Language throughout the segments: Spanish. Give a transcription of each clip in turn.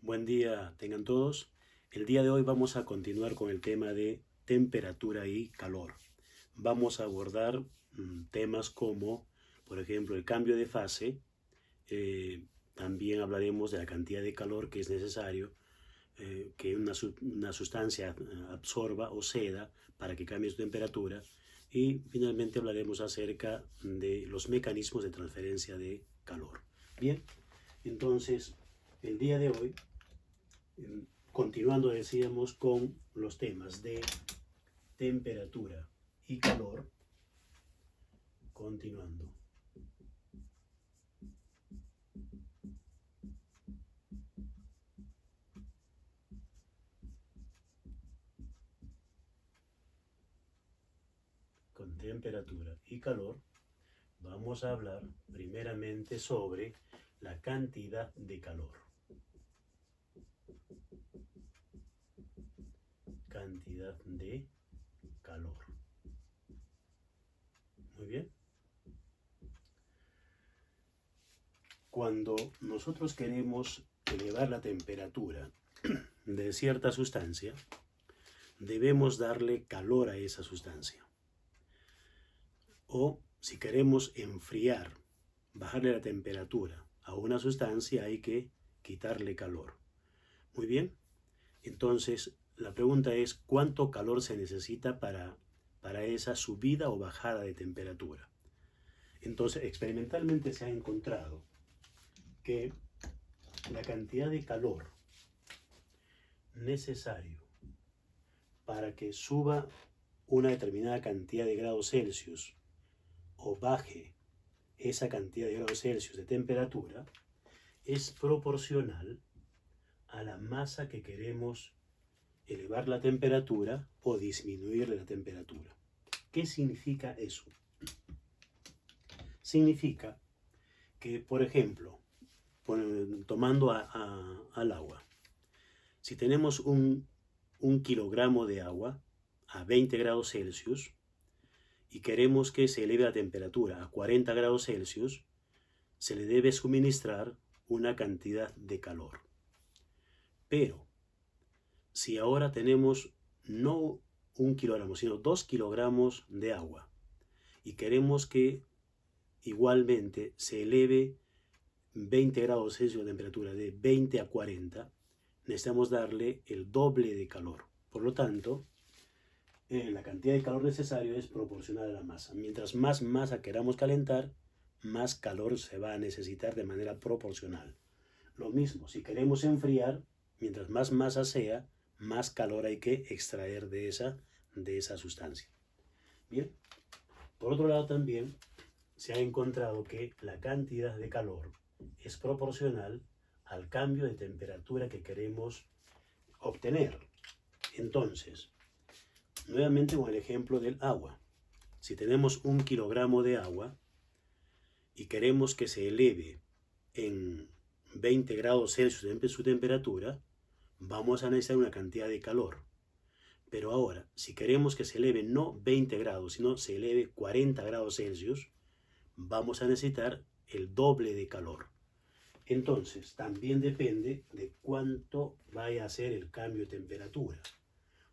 Buen día tengan todos. El día de hoy vamos a continuar con el tema de temperatura y calor. Vamos a abordar temas como, por ejemplo, el cambio de fase. También hablaremos de la cantidad de calor que es necesario que una sustancia absorba o ceda para que cambie su temperatura. Y finalmente hablaremos acerca de los mecanismos de transferencia de calor. Bien, entonces el día de hoy, continuando, decíamos, con los temas de temperatura y calor. Continuando. Con temperatura y calor, vamos a hablar primeramente sobre la cantidad de calor. Cantidad de calor. Muy bien. Cuando nosotros queremos elevar la temperatura de cierta sustancia, debemos darle calor a esa sustancia. O si queremos enfriar, bajarle la temperatura a una sustancia, hay que quitarle calor. Muy bien. Entonces, la pregunta es, ¿cuánto calor se necesita para esa subida o bajada de temperatura? Entonces, experimentalmente se ha encontrado que la cantidad de calor necesario para que suba una determinada cantidad de grados Celsius o baje esa cantidad de grados Celsius de temperatura es proporcional a la masa que queremos elevar la temperatura o disminuir la temperatura. ¿Qué significa eso? Significa que, por ejemplo, tomando al agua, si tenemos un kilogramo de agua a 20 grados Celsius y queremos que se eleve la temperatura a 40 grados Celsius, se le debe suministrar una cantidad de calor. Pero, si ahora tenemos no 1 kilogramo, sino 2 kilogramos de agua y queremos que igualmente se eleve 20 grados Celsius de temperatura, de 20 a 40, necesitamos darle el doble de calor. Por lo tanto, la cantidad de calor necesario es proporcional a la masa. Mientras más masa queramos calentar, más calor se va a necesitar de manera proporcional. Lo mismo, si queremos enfriar, mientras más masa sea, más calor hay que extraer de esa sustancia. Bien, por otro lado también se ha encontrado que la cantidad de calor es proporcional al cambio de temperatura que queremos obtener. Entonces, nuevamente con el ejemplo del agua. Si tenemos 1 kilogramo de agua y queremos que se eleve en 20 grados Celsius de su temperatura, vamos a necesitar una cantidad de calor. Pero ahora, si queremos que se eleve no 20 grados, sino se eleve 40 grados Celsius, vamos a necesitar el doble de calor. Entonces, también depende de cuánto vaya a ser el cambio de temperatura.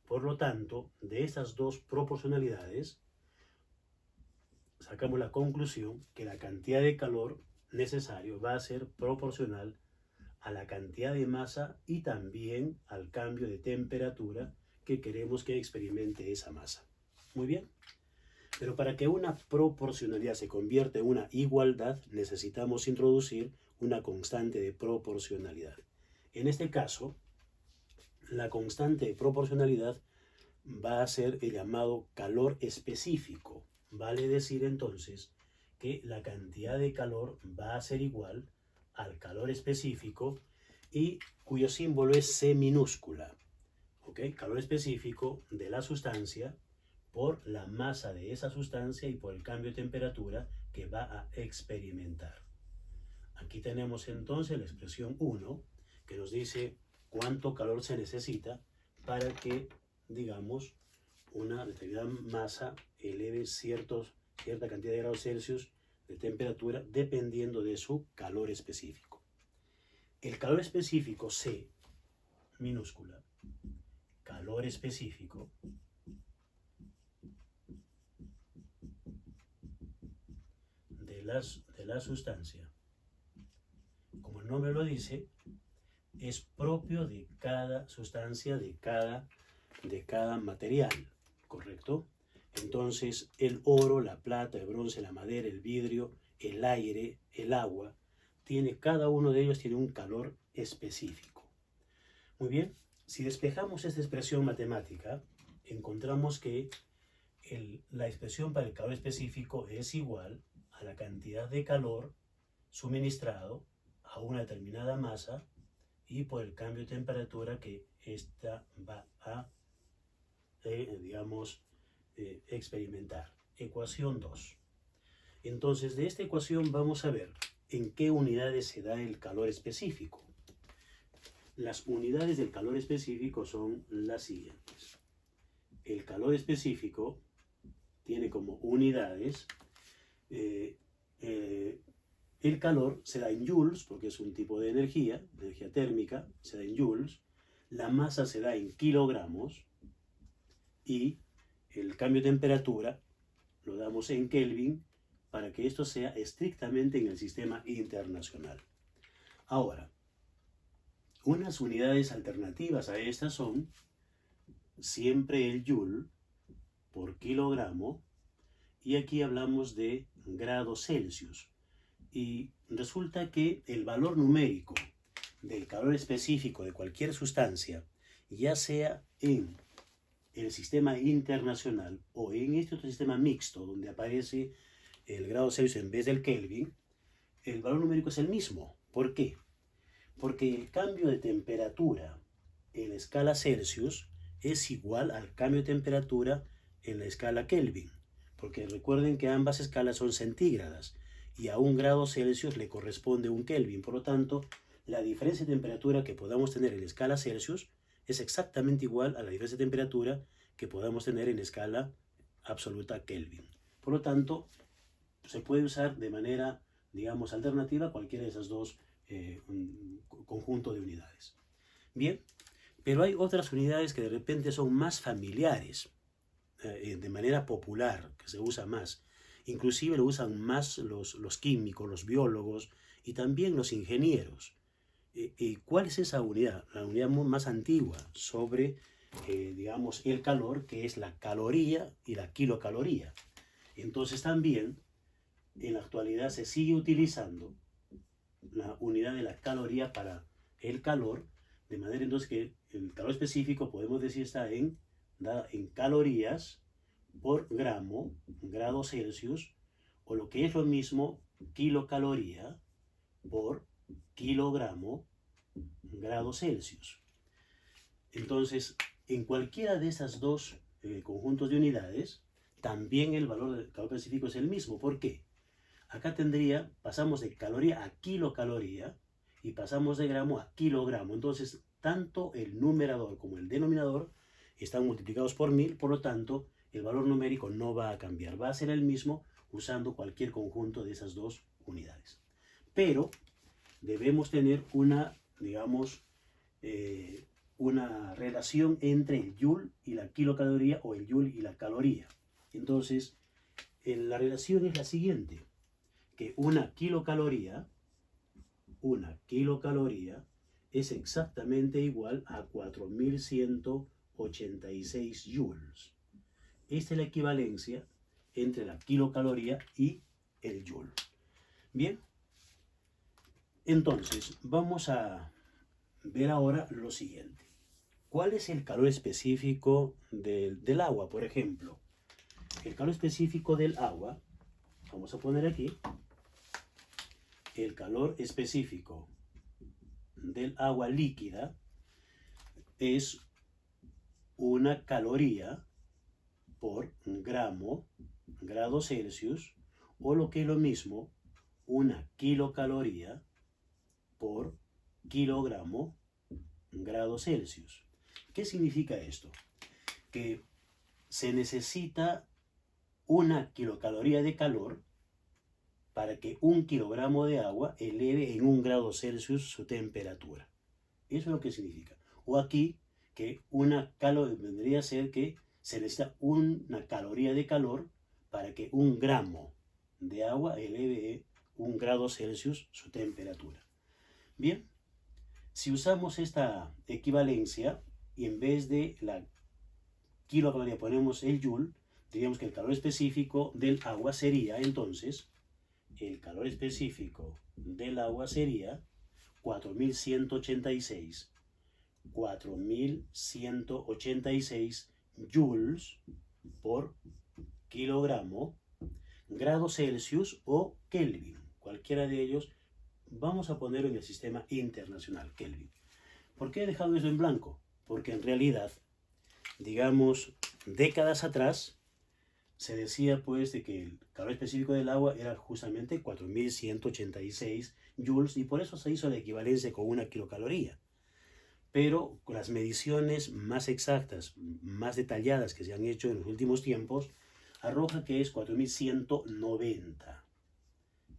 Por lo tanto, de estas dos proporcionalidades, sacamos la conclusión que la cantidad de calor necesario va a ser proporcional a la cantidad de masa y también al cambio de temperatura que queremos que experimente esa masa. Muy bien. Pero para que una proporcionalidad se convierta en una igualdad, necesitamos introducir una constante de proporcionalidad. En este caso, la constante de proporcionalidad va a ser el llamado calor específico. Vale decir entonces que la cantidad de calor va a ser igual al calor específico y cuyo símbolo es C minúscula. ¿Ok? Calor específico de la sustancia por la masa de esa sustancia y por el cambio de temperatura que va a experimentar. Aquí tenemos entonces la expresión 1 que nos dice cuánto calor se necesita para que, digamos, una determinada masa eleve cierta cantidad de grados Celsius de temperatura dependiendo de su calor específico. El calor específico C minúscula, calor específico, de la sustancia. Como el nombre lo dice, es propio de cada sustancia, de cada material, ¿correcto? Entonces, el oro, la plata, el bronce, la madera, el vidrio, el aire, el agua, cada uno de ellos tiene un calor específico. Muy bien, si despejamos esta expresión matemática, encontramos que la expresión para el calor específico es igual a la cantidad de calor suministrado a una determinada masa y por el cambio de temperatura que ésta va a, experimentar. Ecuación 2. Entonces, de esta ecuación vamos a ver en qué unidades se da el calor específico. Las unidades del calor específico son las siguientes. El calor específico tiene como unidades, el calor se da en joules, porque es un tipo de energía térmica, se da en joules, la masa se da en kilogramos y el cambio de temperatura lo damos en Kelvin para que esto sea estrictamente en el sistema internacional. Ahora, unas unidades alternativas a estas son siempre el joule por kilogramo y aquí hablamos de grados Celsius. Y resulta que el valor numérico del calor específico de cualquier sustancia, ya sea en el sistema internacional o en este otro sistema mixto donde aparece el grado Celsius en vez del Kelvin, el valor numérico es el mismo. ¿Por qué? Porque el cambio de temperatura en la escala Celsius es igual al cambio de temperatura en la escala Kelvin. Porque recuerden que ambas escalas son centígradas y a 1 grado Celsius le corresponde un Kelvin. Por lo tanto, la diferencia de temperatura que podamos tener en la escala Celsius es exactamente igual a la diferencia de temperatura que podamos tener en la escala absoluta Kelvin. Por lo tanto, se puede usar de manera, digamos, alternativa cualquiera de esos dos conjuntos de unidades. Bien, pero hay otras unidades que de repente son más familiares, de manera popular, que se usa más. Inclusive lo usan más los químicos, los biólogos y también los ingenieros. ¿Y cuál es esa unidad? La unidad más antigua sobre, digamos, el calor, que es la caloría y la kilocaloría. Entonces también, en la actualidad se sigue utilizando la unidad de la caloría para el calor, de manera entonces que el calor específico podemos decir está dada en calorías por gramo, grado Celsius, o lo que es lo mismo, kilocaloría por kilogramo, grado Celsius. Entonces, en cualquiera de esas dos conjuntos de unidades, también el valor del calor específico es el mismo. ¿Por qué? Acá pasamos de caloría a kilocaloría y pasamos de gramo a kilogramo. Entonces, tanto el numerador como el denominador están multiplicados por 1000, por lo tanto, el valor numérico no va a cambiar. Va a ser el mismo usando cualquier conjunto de esas dos unidades. Pero debemos tener una, digamos, una relación entre el joule y la kilocaloría o el joule y la caloría. Entonces, la relación es la siguiente, que una kilocaloría es exactamente igual a 4186 joules. Esta es la equivalencia entre la kilocaloría y el joule. Bien, entonces vamos a ver ahora lo siguiente. ¿Cuál es el calor específico del agua, por ejemplo? El calor específico del agua, vamos a poner aquí, el calor específico del agua líquida es una caloría por gramo, grado Celsius, o lo que es lo mismo, una kilocaloría por kilogramo, grado Celsius. ¿Qué significa esto? Que se necesita una kilocaloría de calor para que 1 kilogramo de agua eleve en 1 grado Celsius su temperatura. Eso es lo que significa. O aquí, que una caloría vendría a ser que se necesita una caloría de calor para que 1 gramo de agua eleve 1 grado Celsius su temperatura. Bien, si usamos esta equivalencia y en vez de la kilocaloría ponemos el joule, diríamos que el calor específico del agua sería entonces, el calor específico del agua sería 4186 joules por kilogramo, grado Celsius o Kelvin, cualquiera de ellos. Vamos a ponerlo en el sistema internacional, Kelvin. ¿Por qué he dejado eso en blanco? Porque en realidad, digamos, décadas atrás, se decía pues de que el calor específico del agua era justamente 4186 joules y por eso se hizo la equivalencia con 1 kilocaloría. Pero con las mediciones más exactas, más detalladas que se han hecho en los últimos tiempos, arroja que es 4190.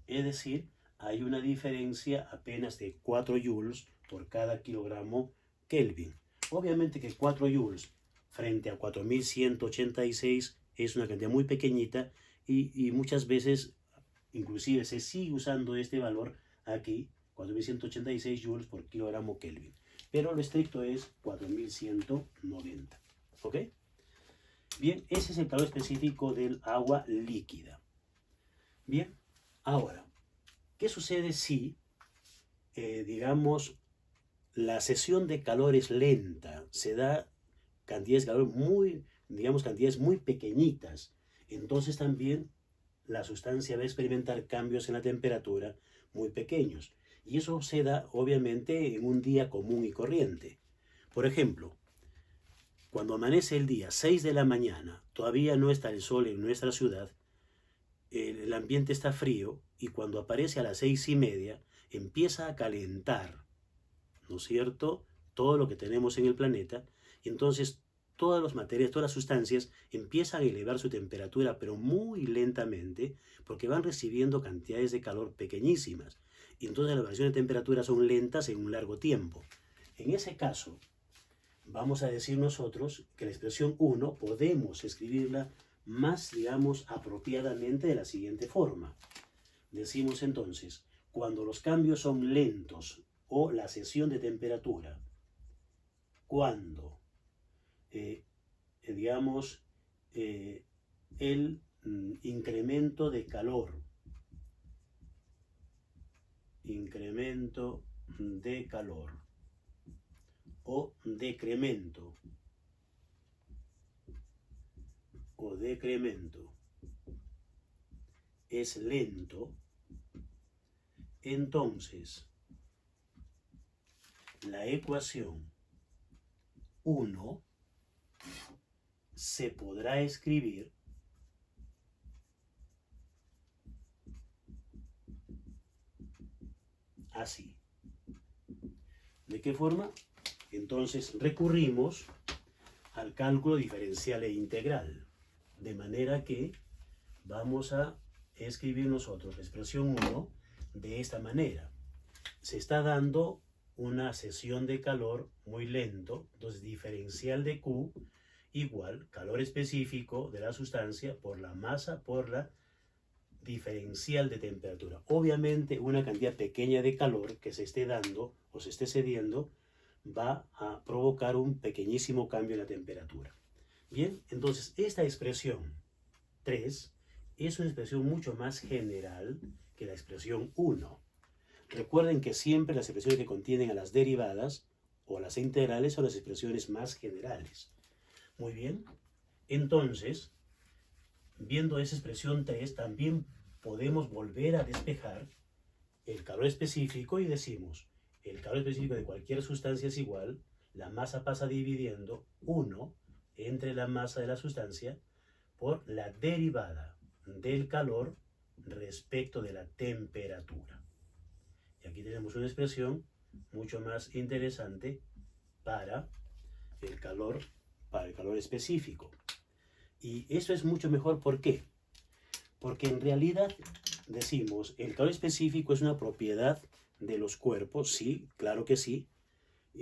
Es decir, hay una diferencia apenas de 4 joules por cada kilogramo Kelvin. Obviamente que 4 joules frente a 4186 es una cantidad muy pequeñita y muchas veces inclusive se sigue usando este valor aquí, 4186 joules por kilogramo Kelvin. Pero lo estricto es 4190. ¿Ok? Bien, ese es el calor específico del agua líquida. Bien, ahora, ¿qué sucede si, digamos, la cesión de calor es lenta? Se da cantidades de calor muy, digamos, cantidades muy pequeñitas. Entonces también la sustancia va a experimentar cambios en la temperatura muy pequeños. Y eso se da, obviamente, en un día común y corriente. Por ejemplo, cuando amanece el día, 6 de la mañana, todavía no está el sol en nuestra ciudad, el ambiente está frío y cuando aparece a las 6:30 empieza a calentar, ¿no es cierto?, todo lo que tenemos en el planeta y entonces todas las materias, todas las sustancias empiezan a elevar su temperatura, pero muy lentamente, porque van recibiendo cantidades de calor pequeñísimas. Y entonces las variaciones de temperatura son lentas en un largo tiempo. En ese caso, vamos a decir nosotros que la expresión 1 podemos escribirla más, digamos, apropiadamente de la siguiente forma. Decimos entonces, cuando los cambios son lentos o la cesión de temperatura, cuando digamos, el incremento de calor o decremento es lento, entonces la ecuación 1 se podrá escribir así. ¿De qué forma? Entonces recurrimos al cálculo diferencial e integral, de manera que vamos a escribir nosotros la expresión 1 de esta manera. Se está dando una cesión de calor muy lento, entonces diferencial de Q igual calor específico de la sustancia por la masa por la diferencial de temperatura. Obviamente una cantidad pequeña de calor que se esté dando o se esté cediendo va a provocar un pequeñísimo cambio en la temperatura. Bien, entonces esta expresión 3 es una expresión mucho más general que la expresión 1. Recuerden que siempre las expresiones que contienen a las derivadas o a las integrales son las expresiones más generales. Muy bien, entonces, viendo esa expresión 3, también podemos volver a despejar el calor específico y decimos, el calor específico de cualquier sustancia es igual, la masa pasa dividiendo 1 entre la masa de la sustancia por la derivada del calor respecto de la temperatura. Y aquí tenemos una expresión mucho más interesante para el calor específico. Y eso es mucho mejor, ¿por qué? Porque en realidad decimos, el calor específico es una propiedad de los cuerpos, sí, claro que sí,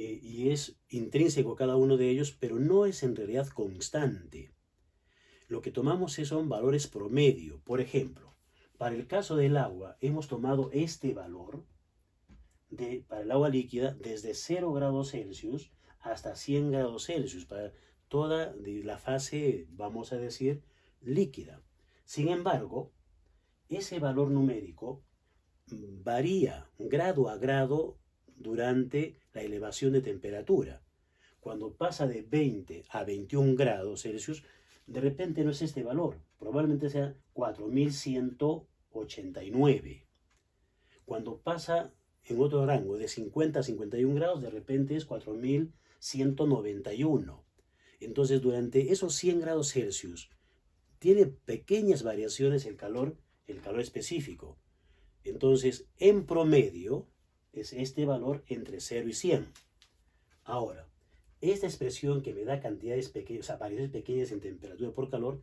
y es intrínseco a cada uno de ellos, pero no es en realidad constante. Lo que tomamos son valores promedio. Por ejemplo, para el caso del agua, hemos tomado este valor para el agua líquida desde 0 grados Celsius hasta 100 grados Celsius, para toda la fase, vamos a decir, líquida. Sin embargo, ese valor numérico varía grado a grado durante la elevación de temperatura. Cuando pasa de 20 a 21 grados Celsius, de repente no es este valor, probablemente sea 4189. Cuando pasa en otro rango de 50 a 51 grados, de repente es 4191. Entonces, durante esos 100 grados Celsius, tiene pequeñas variaciones el calor específico. Entonces, en promedio, es este valor entre 0 y 100. Ahora, esta expresión que me da cantidades pequeñas, o sea, variaciones pequeñas en temperatura por calor,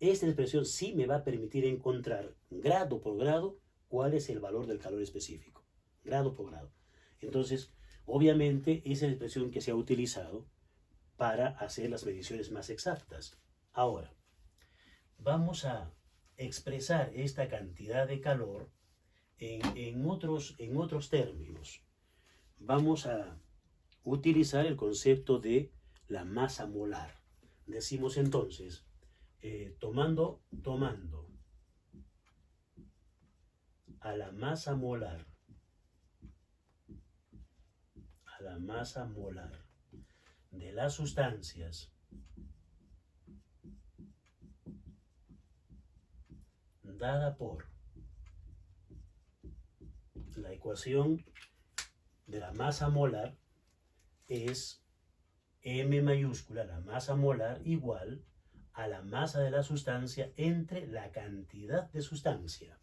esta expresión sí me va a permitir encontrar grado por grado cuál es el valor del calor específico. Grado por grado. Entonces, obviamente, esa es la expresión que se ha utilizado para hacer las mediciones más exactas. Ahora, vamos a expresar esta cantidad de calor en otros términos. Vamos a utilizar el concepto de la masa molar. Decimos entonces, tomando a la masa molar de las sustancias dada por la ecuación de la masa molar, es M mayúscula, la masa molar, igual a la masa de la sustancia entre la cantidad de sustancia.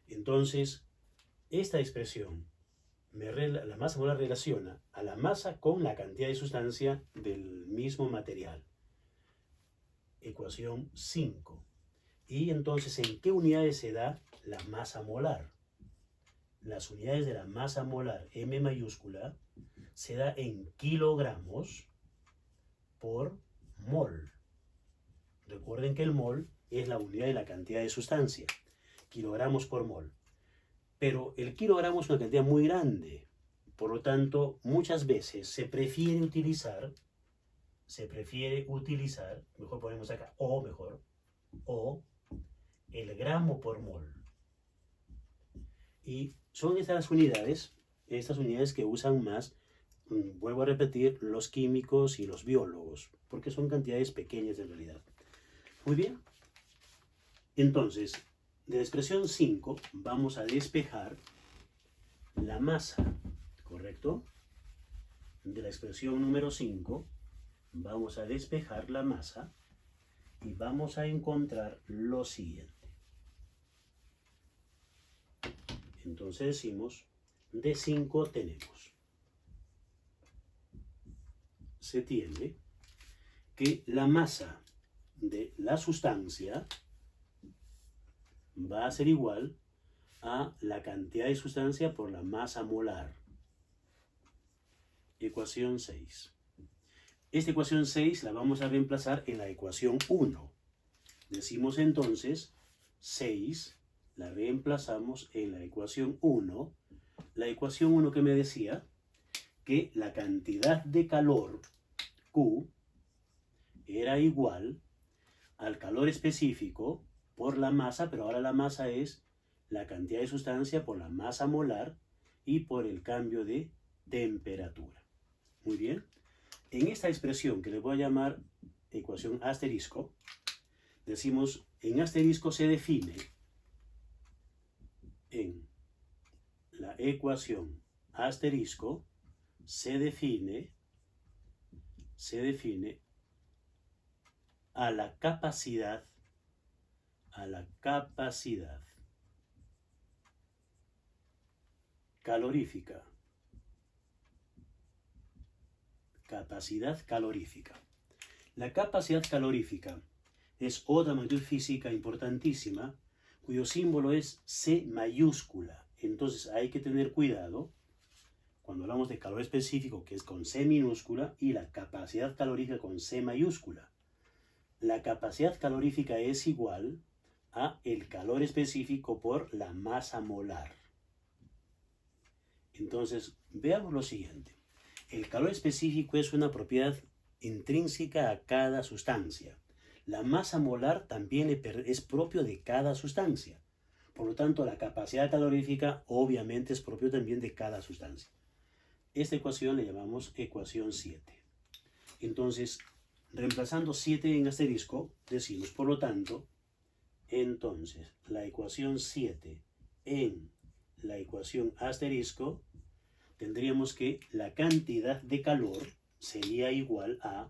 Entonces, esta expresión, la masa molar relaciona a la masa con la cantidad de sustancia del mismo material. Ecuación 5. Y entonces, ¿en qué unidades se da la masa molar? Las unidades de la masa molar, M mayúscula, se da en kilogramos por mol. Recuerden que el mol es la unidad de la cantidad de sustancia, kilogramos por mol. Pero el kilogramo es una cantidad muy grande, por lo tanto, muchas veces se prefiere utilizar, mejor ponemos acá, o el gramo por mol. Y son estas unidades que usan más, vuelvo a repetir, los químicos y los biólogos, porque son cantidades pequeñas en realidad. Muy bien. Entonces, de la expresión 5 vamos a despejar la masa, ¿correcto? De la expresión número 5 vamos a despejar la masa y vamos a encontrar lo siguiente. Entonces decimos, de 5 tenemos, se tiene que la masa de la sustancia va a ser igual a la cantidad de sustancia por la masa molar. Ecuación 6. Esta ecuación 6 la vamos a reemplazar en la ecuación 1. Decimos entonces 6, la reemplazamos en la ecuación 1. La ecuación 1 que me decía que la cantidad de calor Q era igual al calor específico por la masa, pero ahora la masa es la cantidad de sustancia por la masa molar y por el cambio de temperatura. Muy bien. En esta expresión que le voy a llamar ecuación asterisco, decimos, en asterisco se define, en la ecuación asterisco se define a la capacidad calorífica. Capacidad calorífica. La capacidad calorífica es otra magnitud física importantísima, cuyo símbolo es C mayúscula. Entonces hay que tener cuidado cuando hablamos de calor específico, que es con C minúscula, y la capacidad calorífica con C mayúscula. La capacidad calorífica es igual a el calor específico por la masa molar. Entonces, veamos lo siguiente. El calor específico es una propiedad intrínseca a cada sustancia. La masa molar también es propio de cada sustancia. Por lo tanto, la capacidad calorífica obviamente es propio también de cada sustancia. Esta ecuación le llamamos ecuación 7. Entonces, reemplazando 7 en asterisco, decimos, por lo tanto, entonces, la ecuación 7 en la ecuación asterisco, tendríamos que la cantidad de calor sería igual a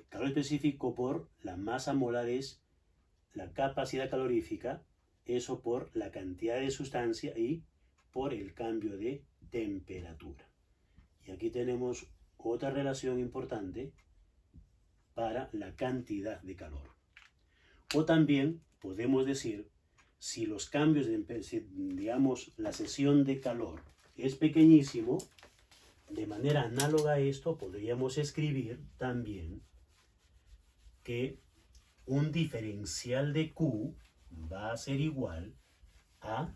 calor específico por la masa molar es la capacidad calorífica, eso por la cantidad de sustancia y por el cambio de temperatura. Y aquí tenemos otra relación importante para la cantidad de calor. O también podemos decir, si los cambios, digamos, la cesión de calor es pequeñísimo, de manera análoga a esto podríamos escribir también que un diferencial de Q va a ser igual a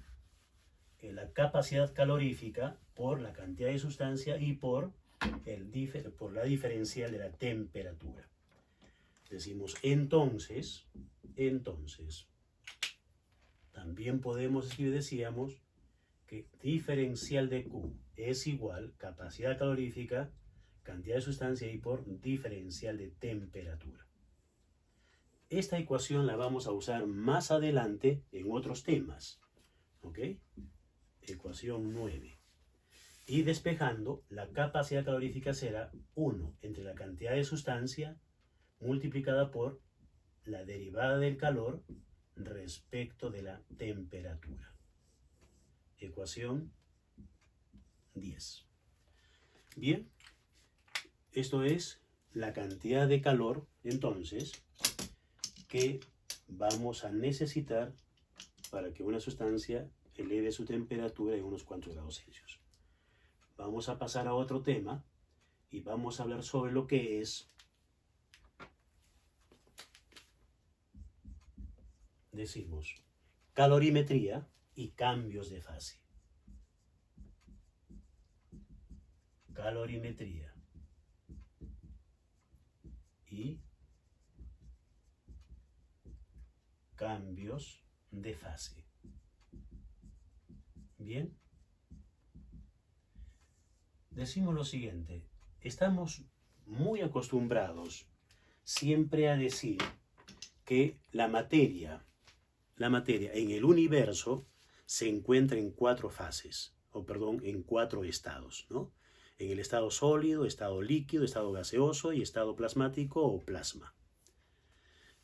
la capacidad calorífica por la cantidad de sustancia y por la diferencial de la temperatura. Decimos entonces, también podemos escribir, decíamos, que diferencial de Q es igual capacidad calorífica, cantidad de sustancia y por diferencial de temperatura. Esta ecuación la vamos a usar más adelante en otros temas. ¿Ok? Ecuación 9. Y despejando, la capacidad calorífica será 1 entre la cantidad de sustancia multiplicada por la derivada del calor respecto de la temperatura. Ecuación 10. Bien, esto es la cantidad de calor, entonces, que vamos a necesitar para que una sustancia eleve su temperatura en unos cuantos grados Celsius. Vamos a pasar a otro tema y vamos a hablar sobre lo que es, decimos, calorimetría y cambios de fase. Calorimetría y cambios de fase. Bien. Decimos lo siguiente. Estamos muy acostumbrados siempre a decir que la materia en el universo se encuentra en 4 fases, en 4 estados, ¿no? En el estado sólido, estado líquido, estado gaseoso y estado plasmático o plasma.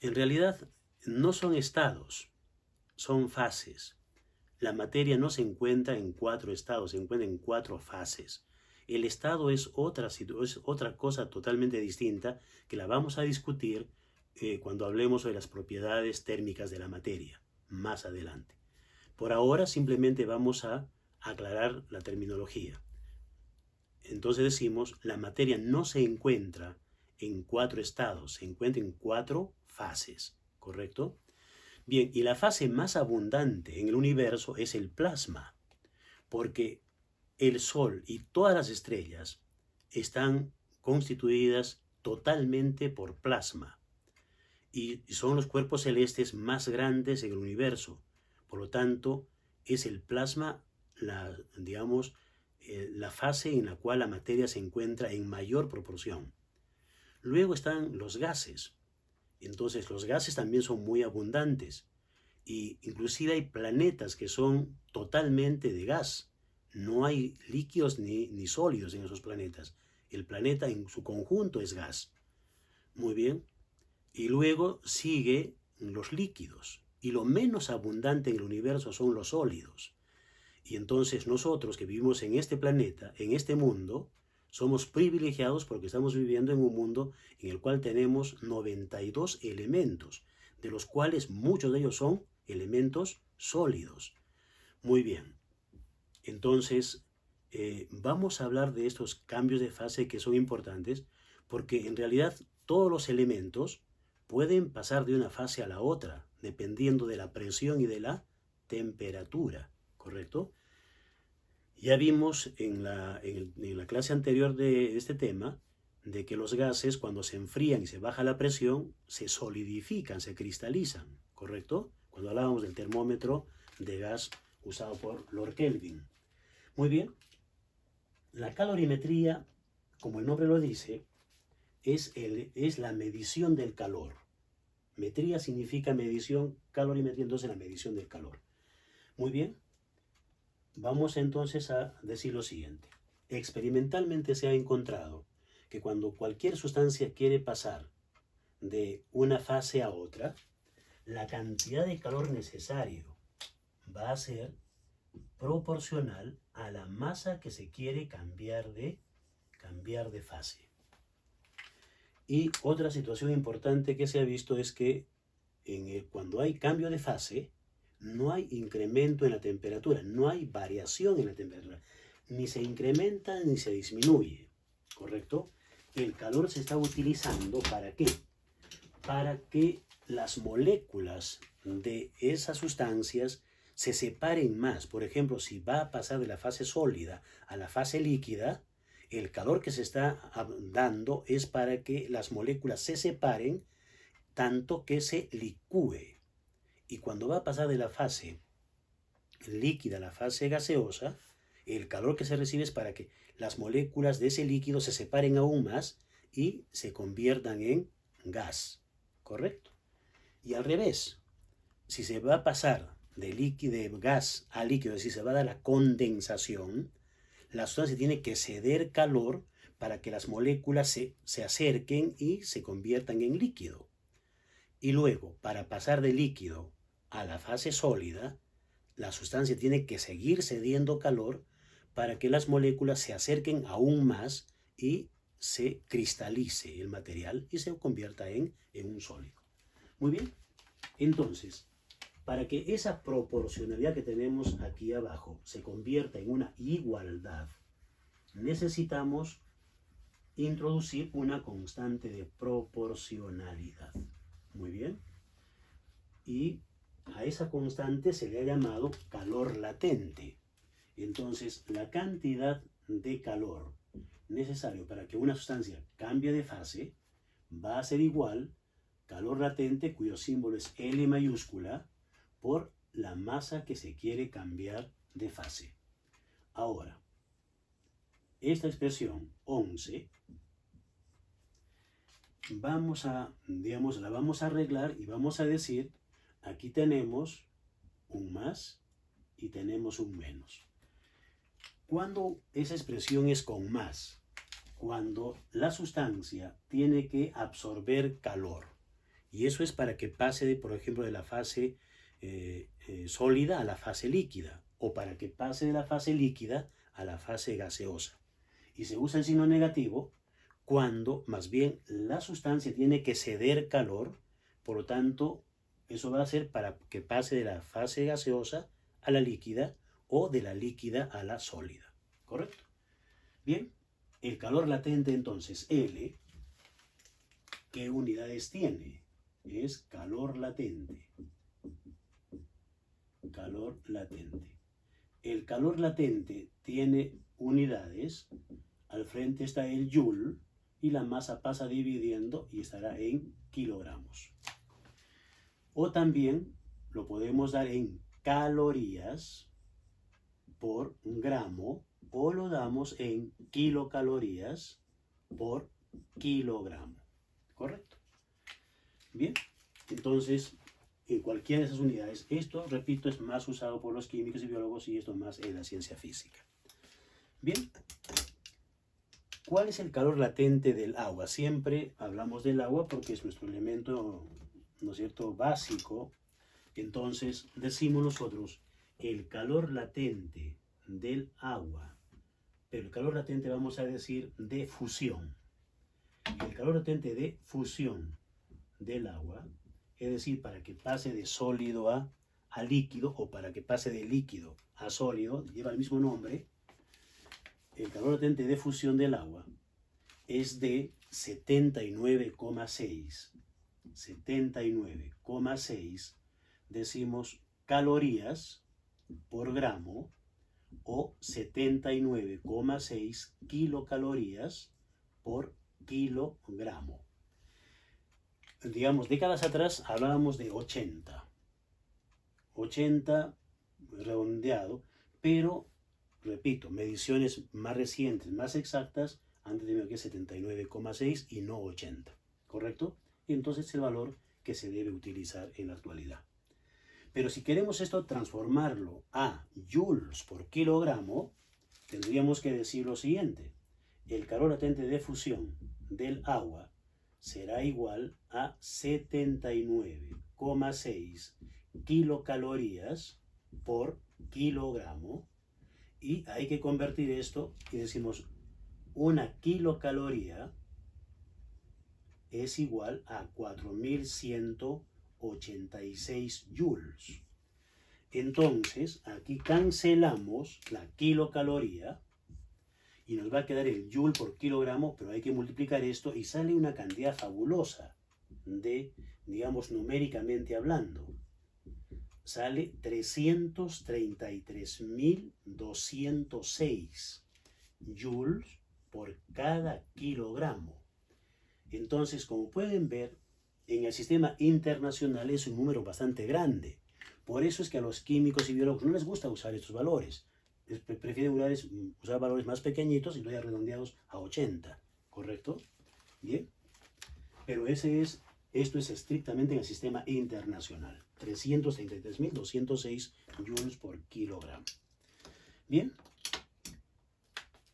En realidad no son estados, son fases. La materia no se encuentra en 4 estados, se encuentra en 4 fases. El estado es otra cosa totalmente distinta que la vamos a discutir cuando hablemos de las propiedades térmicas de la materia, más adelante. Por ahora simplemente vamos a aclarar la terminología. Entonces decimos, la materia no se encuentra en 4 estados, se encuentra en 4 fases, ¿correcto? Bien, y la fase más abundante en el universo es el plasma, porque el Sol y todas las estrellas están constituidas totalmente por plasma y son los cuerpos celestes más grandes en el universo. Por lo tanto, es el plasma, la fase en la cual la materia se encuentra en mayor proporción. Luego están los gases. Entonces los gases también son muy abundantes y inclusive hay planetas que son totalmente de gas. No hay líquidos ni sólidos en esos planetas. El planeta en su conjunto es gas. Muy bien. Y luego sigue los líquidos. Y lo menos abundante en el universo son los sólidos. Y entonces nosotros que vivimos en este planeta, en este mundo, somos privilegiados porque estamos viviendo en un mundo en el cual tenemos 92 elementos, de los cuales muchos de ellos son elementos sólidos. Muy bien. Entonces, vamos a hablar de estos cambios de fase que son importantes porque en realidad todos los elementos pueden pasar de una fase a la otra dependiendo de la presión y de la temperatura, ¿correcto? Ya vimos en la clase anterior de este tema de que los gases cuando se enfrían y se baja la presión se solidifican, se cristalizan, ¿correcto? Cuando hablábamos del termómetro de gas usado por Lord Kelvin. Muy bien, la calorimetría, como el nombre lo dice, es la medición del calor. Metría significa medición, calorimetría entonces la medición del calor. Muy bien, vamos entonces a decir lo siguiente. Experimentalmente se ha encontrado que cuando cualquier sustancia quiere pasar de una fase a otra, la cantidad de calor necesario va a ser proporcional a la masa que se quiere cambiar de fase. Y otra situación importante que se ha visto es que cuando hay cambio de fase, no hay incremento en la temperatura, no hay variación en la temperatura, ni se incrementa ni se disminuye, ¿correcto? El calor se está utilizando ¿para qué? Para que las moléculas de esas sustancias se separen más. Por ejemplo, si va a pasar de la fase sólida a la fase líquida, el calor que se está dando es para que las moléculas se separen tanto que se licúe. Y cuando va a pasar de la fase líquida a la fase gaseosa, el calor que se recibe es para que las moléculas de ese líquido se separen aún más y se conviertan en gas, ¿correcto? Y al revés, si se va a pasar de gas a líquido, es decir, se va a dar la condensación, la sustancia tiene que ceder calor para que las moléculas se acerquen y se conviertan en líquido. Y luego, para pasar de líquido a la fase sólida, la sustancia tiene que seguir cediendo calor para que las moléculas se acerquen aún más y se cristalice el material y se convierta en un sólido. Muy bien, entonces, para que esa proporcionalidad que tenemos aquí abajo se convierta en una igualdad, necesitamos introducir una constante de proporcionalidad. Muy bien. Y a esa constante se le ha llamado calor latente. Entonces, la cantidad de calor necesario para que una sustancia cambie de fase va a ser igual calor latente, cuyo símbolo es L mayúscula, por la masa que se quiere cambiar de fase. Ahora, esta expresión 11 la vamos a arreglar y vamos a decir, aquí tenemos un más y tenemos un menos. ¿Cuándo esa expresión es con más? Cuando la sustancia tiene que absorber calor. Y eso es para que pase, por ejemplo, de la fase sólida a la fase líquida, o para que pase de la fase líquida a la fase gaseosa. Y se usa el signo negativo cuando más bien la sustancia tiene que ceder calor, por lo tanto, eso va a ser para que pase de la fase gaseosa a la líquida o de la líquida a la sólida, ¿correcto? Bien, el calor latente entonces, L, ¿qué unidades tiene? Es calor latente. Calor latente. El calor latente tiene unidades. Al frente está el joule y la masa pasa dividiendo y estará en kilogramos. O también lo podemos dar en calorías por gramo o lo damos en kilocalorías por kilogramo. ¿Correcto? Bien, entonces, en cualquiera de esas unidades, esto, repito, es más usado por los químicos y biólogos y esto más en la ciencia física. Bien, ¿cuál es el calor latente del agua? Siempre hablamos del agua porque es nuestro elemento, ¿no es cierto?, básico. Entonces, decimos nosotros, el calor latente del agua, pero el calor latente vamos a decir de fusión. El calor latente de fusión del agua, es decir, para que pase de sólido a a líquido, o para que pase de líquido a sólido, lleva el mismo nombre, el calor latente de fusión del agua es de 79,6. 79,6 decimos calorías por gramo, o 79,6 kilocalorías por kilogramo. Digamos, décadas atrás hablábamos de 80 redondeado, pero, repito, mediciones más recientes, más exactas, han tenido que 79,6 y no 80, ¿correcto? Y entonces es el valor que se debe utilizar en la actualidad. Pero si queremos esto transformarlo a joules por kilogramo, tendríamos que decir lo siguiente: el calor latente de fusión del agua será igual a 79,6 kilocalorías por kilogramo, y hay que convertir esto y decimos una kilocaloría es igual a 4186 joules. Entonces aquí cancelamos la kilocaloría y nos va a quedar el joule por kilogramo, pero hay que multiplicar esto y sale una cantidad fabulosa de, digamos, numéricamente hablando. Sale 333.206 joules por cada kilogramo. Entonces, como pueden ver, en el sistema internacional es un número bastante grande. Por eso es que a los químicos y biólogos no les gusta usar estos valores. Prefieren usar valores más pequeñitos y luego redondeados a 80, ¿correcto? Bien. Pero esto es estrictamente en el sistema internacional. 333.206 joules por kilogramo. Bien.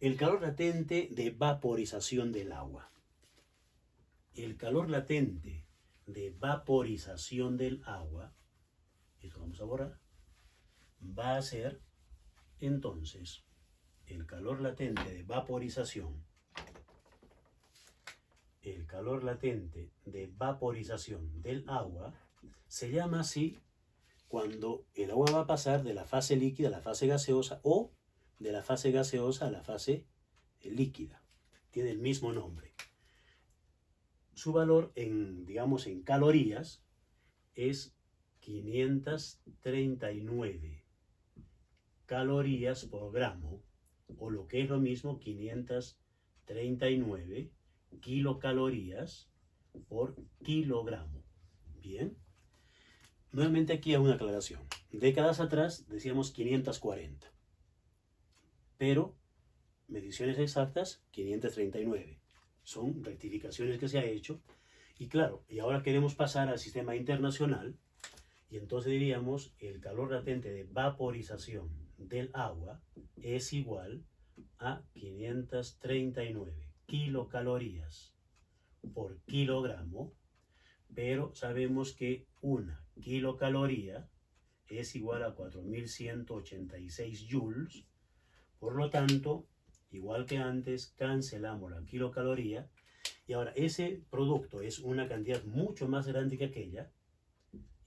El calor latente de vaporización del agua. El calor latente de vaporización del agua, esto vamos a borrar, va a ser entonces el calor latente de vaporización. El calor latente de vaporización del agua se llama así cuando el agua va a pasar de la fase líquida a la fase gaseosa, o de la fase gaseosa a la fase líquida. Tiene el mismo nombre. Su valor digamos, en calorías es 539 calorías por gramo, o lo que es lo mismo, 539 kilocalorías por kilogramo. Bien. Nuevamente aquí hay una aclaración. Décadas atrás decíamos 540, pero mediciones exactas 539. Son rectificaciones que se ha hecho. Y claro, y ahora queremos pasar al sistema internacional, y entonces diríamos el calor latente de vaporización del agua es igual a 539 kilocalorías por kilogramo, pero sabemos que una kilocaloría es igual a 4186 joules. Por lo tanto, igual que antes, cancelamos la kilocaloría, y ahora ese producto es una cantidad mucho más grande que aquella,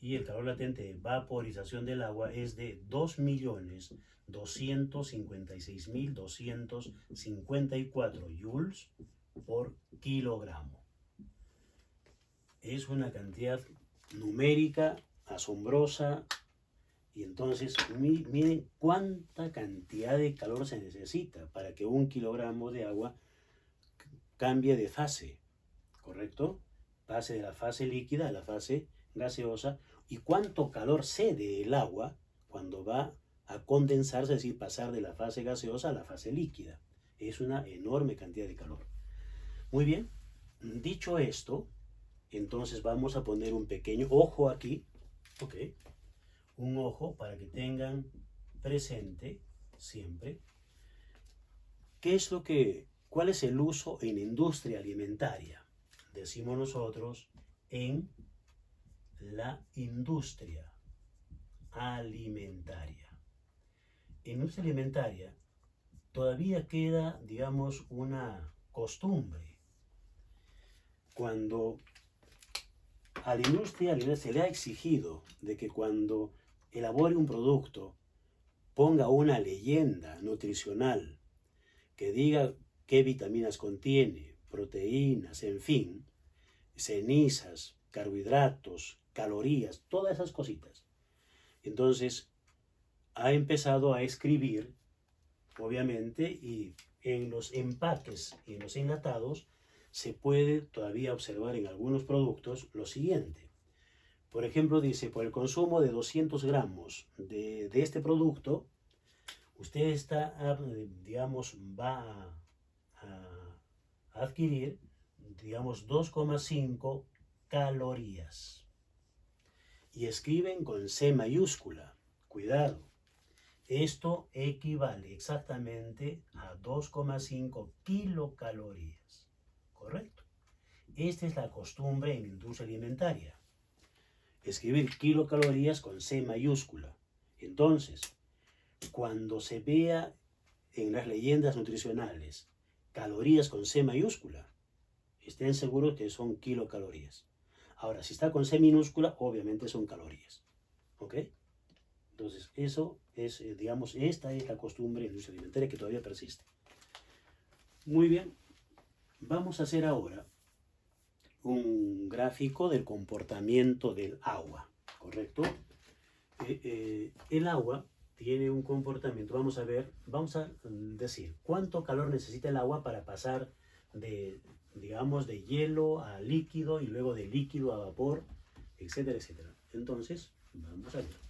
y el calor latente de vaporización del agua es de 2.256.254 joules por kilogramo. Es una cantidad numérica asombrosa. Y entonces, miren cuánta cantidad de calor se necesita para que 1 kilogramo de agua cambie de fase, ¿correcto? Pase de la fase líquida a la fase gaseosa. Y cuánto calor cede el agua cuando va a condensarse, es decir, pasar de la fase gaseosa a la fase líquida. Es una enorme cantidad de calor. Muy bien, dicho esto, entonces vamos a poner un pequeño ojo aquí, ¿ok? Un ojo para que tengan presente siempre cuál es el uso en industria alimentaria. Decimos nosotros en la industria alimentaria. En industria alimentaria todavía queda, digamos, una costumbre. Cuando a la industria se le ha exigido de que cuando elabore un producto, ponga una leyenda nutricional que diga qué vitaminas contiene, proteínas, en fin, cenizas, carbohidratos, calorías, todas esas cositas. Entonces, ha empezado a escribir, obviamente, y en los empaques y en los enlatados se puede todavía observar en algunos productos lo siguiente. Por ejemplo, dice, por el consumo de 200 gramos de este producto, usted está, digamos, va a adquirir, digamos, 2,5 calorías. Y escriben con C mayúscula. Cuidado. Esto equivale exactamente a 2,5 kilocalorías. ¿Correcto? Esta es la costumbre en la industria alimentaria. Escribir kilocalorías con C mayúscula. Entonces, cuando se vea en las leyendas nutricionales calorías con C mayúscula, estén seguros que son kilocalorías. Ahora, si está con C minúscula, obviamente son calorías. ¿Ok? Entonces, eso es, digamos, esta es la costumbre en la industria alimentaria que todavía persiste. Muy bien. Vamos a hacer ahora un gráfico del comportamiento del agua. ¿Correcto? El agua tiene un comportamiento. Vamos a decir, ¿cuánto calor necesita el agua para pasar de, digamos, de hielo a líquido y luego de líquido a vapor, etcétera, etcétera? Entonces, vamos a ver.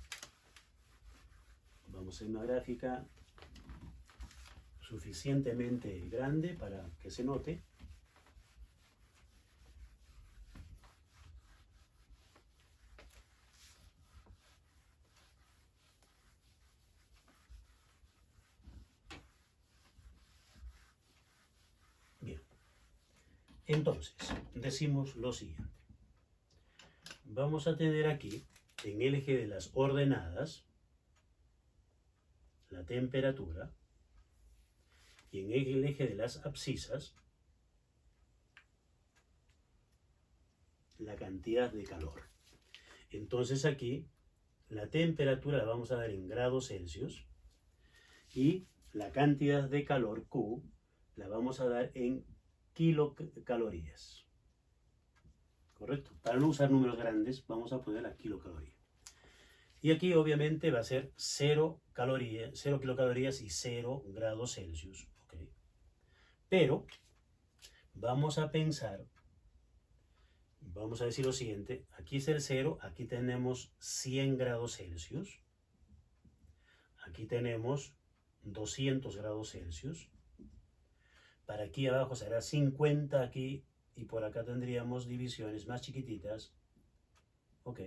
Vamos a hacer una gráfica suficientemente grande para que se note. Bien. Entonces, decimos lo siguiente. Vamos a tener aquí, en el eje de las ordenadas, la temperatura, y en el eje de las abscisas, la cantidad de calor. Entonces aquí, la temperatura la vamos a dar en grados Celsius y la cantidad de calor Q la vamos a dar en kilocalorías. ¿Correcto? Para no usar números grandes, vamos a poner la kilocaloría. Y aquí obviamente va a ser 0 kilocalorías y 0 grados Celsius. ¿Okay? Pero vamos a pensar, vamos a decir lo siguiente, aquí es el 0, aquí tenemos 100 grados Celsius, aquí tenemos 200 grados Celsius, para aquí abajo será 50 aquí y por acá tendríamos divisiones más chiquititas, ok.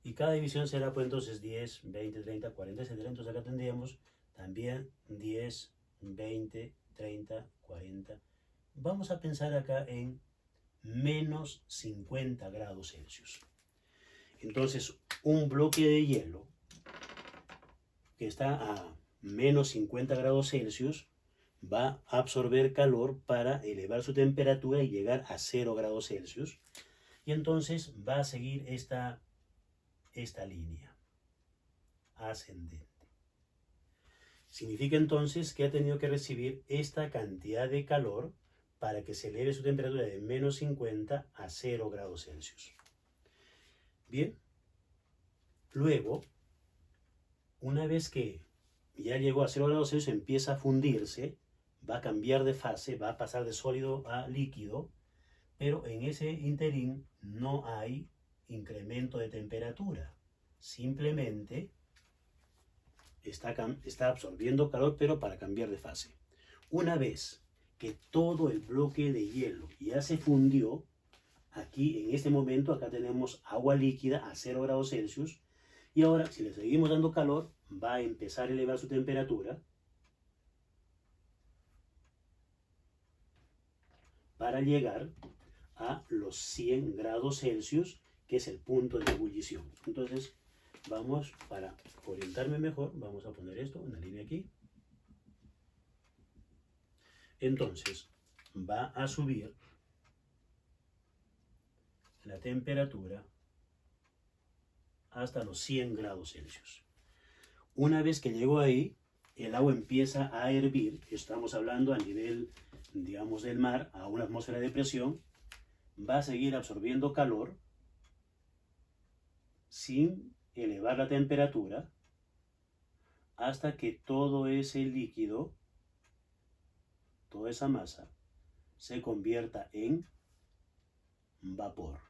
Y cada división será pues entonces 10, 20, 30, 40, etc. Entonces acá tendríamos también 10, 20, 30, 40. Vamos a pensar acá en menos 50 grados Celsius. Entonces un bloque de hielo que está a menos 50 grados Celsius va a absorber calor para elevar su temperatura y llegar a 0 grados Celsius. Y entonces va a seguir esta línea ascendente. Significa entonces que ha tenido que recibir esta cantidad de calor para que se eleve su temperatura de menos 50 a 0 grados Celsius. Bien, luego, una vez que ya llegó a 0 grados Celsius, empieza a fundirse, va a cambiar de fase, va a pasar de sólido a líquido, pero en ese interín no hay incremento de temperatura. Simplemente está absorbiendo calor, pero para cambiar de fase. Una vez que todo el bloque de hielo ya se fundió, aquí en este momento, acá tenemos agua líquida a 0 grados Celsius, y ahora si le seguimos dando calor, va a empezar a elevar su temperatura para llegar a los 100 grados Celsius, que es el punto de ebullición. Entonces, vamos, para orientarme mejor, vamos a poner esto, una línea aquí. Entonces, va a subir la temperatura hasta los 100 grados Celsius. Una vez que llegó ahí, el agua empieza a hervir. Estamos hablando a nivel, digamos, del mar, a una atmósfera de presión. Va a seguir absorbiendo calor sin elevar la temperatura hasta que todo ese líquido, toda esa masa, se convierta en vapor.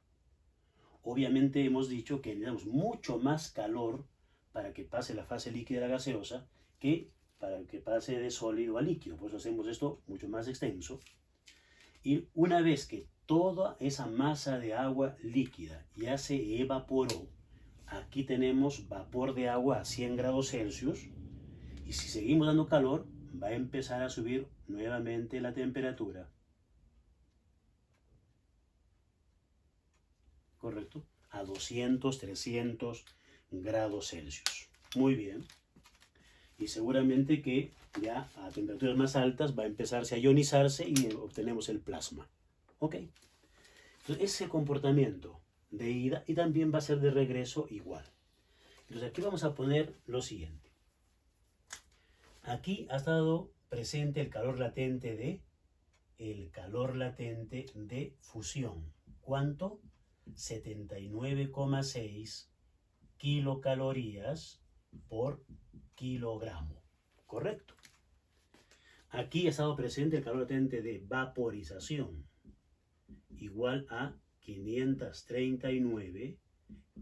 Obviamente hemos dicho que necesitamos mucho más calor para que pase la fase líquida a la gaseosa que para que pase de sólido a líquido. Por eso hacemos esto mucho más extenso. Y una vez que toda esa masa de agua líquida ya se evaporó, aquí tenemos vapor de agua a 100 grados Celsius. Y si seguimos dando calor, va a empezar a subir nuevamente la temperatura. ¿Correcto? A 200, 300 grados Celsius. Muy bien. Y seguramente que ya a temperaturas más altas va a empezarse a ionizarse y obtenemos el plasma. ¿Ok? Entonces ese comportamiento de ida y también va a ser de regreso igual. Entonces aquí vamos a poner lo siguiente. Aquí ha estado presente el calor latente de fusión. ¿Cuánto? 79,6 kilocalorías por kilogramo. ¿Correcto? Aquí ha estado presente el calor latente de vaporización, igual a 539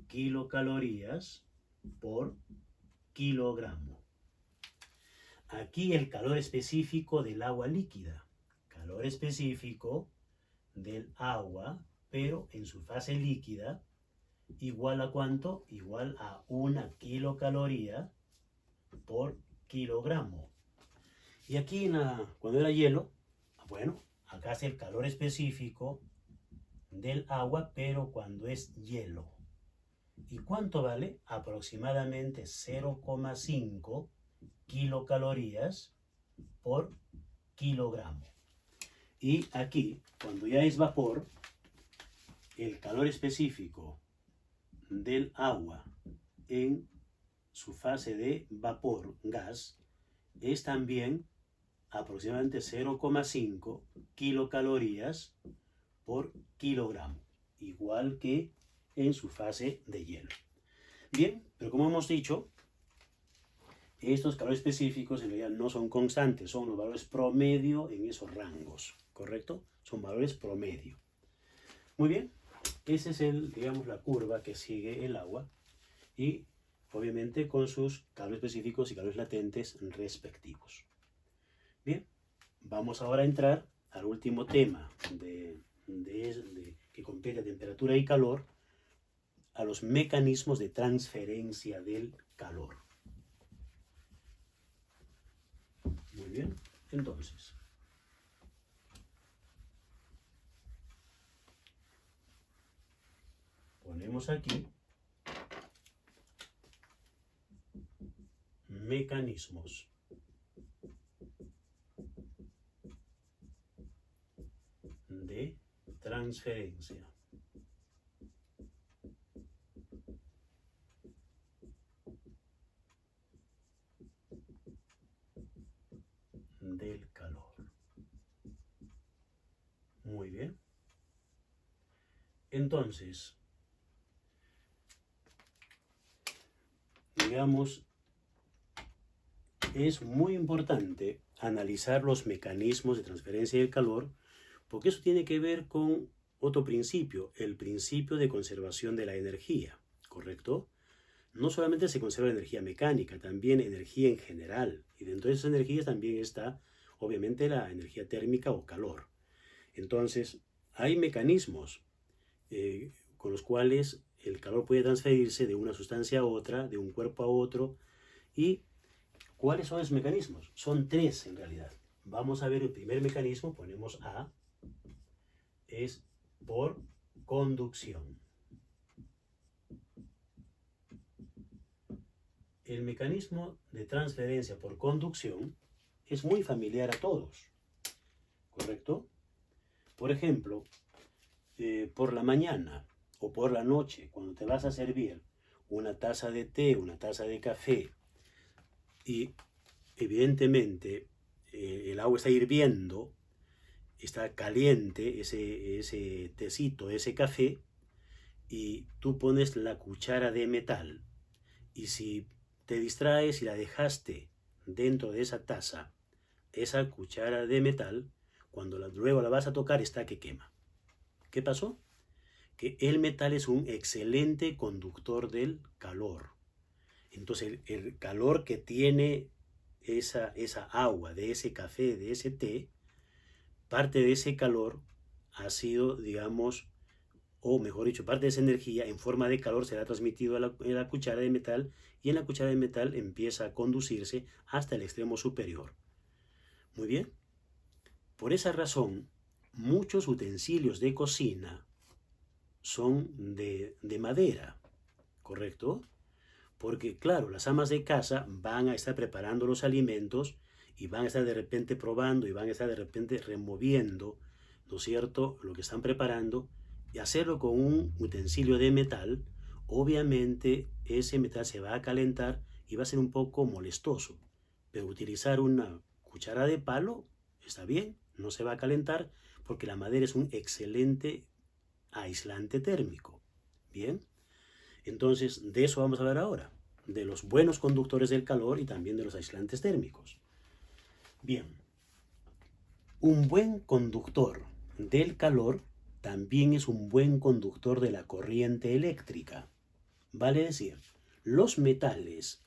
kilocalorías por kilogramo. Aquí el calor específico del agua líquida, calor específico del agua, pero en su fase líquida, igual a ¿cuánto? Igual a 1 kilocaloría por kilogramo. Y aquí cuando era hielo, bueno, acá es el calor específico del agua, pero cuando es hielo. ¿Y cuánto vale? Aproximadamente 0,5 kilocalorías por kilogramo. Y aquí, cuando ya es vapor, el calor específico del agua en su fase de vapor, gas, es también aproximadamente 0,5 kilocalorías por kilogramo, igual que en su fase de hielo. Bien, pero como hemos dicho, estos calores específicos en realidad no son constantes, son los valores promedio en esos rangos, ¿correcto? Son valores promedio. Muy bien, esa es digamos, la curva que sigue el agua y obviamente con sus calores específicos y calores latentes respectivos. Bien, vamos ahora a entrar al último tema que compete a temperatura y calor, a los mecanismos de transferencia del calor. Muy bien, entonces, ponemos aquí mecanismos de transferencia del calor. Muy bien. Entonces, digamos, es muy importante analizar los mecanismos de transferencia del calor porque eso tiene que ver con otro principio, el principio de conservación de la energía, ¿correcto? No solamente se conserva energía mecánica, también energía en general. Y dentro de esas energías también está, obviamente, la energía térmica o calor. Entonces, hay mecanismos con los cuales el calor puede transferirse de una sustancia a otra, de un cuerpo a otro. ¿Y cuáles son esos mecanismos? Son 3 en realidad. Vamos a ver el primer mecanismo, ponemos A, es por conducción. El mecanismo de transferencia por conducción es muy familiar a todos, ¿correcto? Por ejemplo, por la mañana o por la noche, cuando te vas a servir una taza de té, una taza de café, y evidentemente el agua está hirviendo, está caliente ese tecito, ese café, y tú pones la cuchara de metal, y si te distraes y la dejaste dentro de esa taza, esa cuchara de metal, cuando luego la vas a tocar, está que quema. ¿Qué pasó? Que el metal es un excelente conductor del calor. Entonces el calor que tiene esa agua, de ese café, de ese té, parte de ese calor ha sido, digamos, o mejor dicho, parte de esa energía en forma de calor será transmitido a la cuchara de metal, y en la cuchara de metal empieza a conducirse hasta el extremo superior. Muy bien. Por esa razón, muchos utensilios de cocina son de madera, ¿correcto? Porque, claro, las amas de casa van a estar preparando los alimentos y van a estar de repente probando y van a estar de repente removiendo, ¿no es cierto?, lo que están preparando, y hacerlo con un utensilio de metal. Obviamente ese metal se va a calentar y va a ser un poco molestoso, pero utilizar una cuchara de palo está bien, no se va a calentar porque la madera es un excelente aislante térmico. Bien. Entonces, de eso vamos a hablar ahora, de los buenos conductores del calor y también de los aislantes térmicos. Bien, un buen conductor del calor también es un buen conductor de la corriente eléctrica. Vale decir, los metales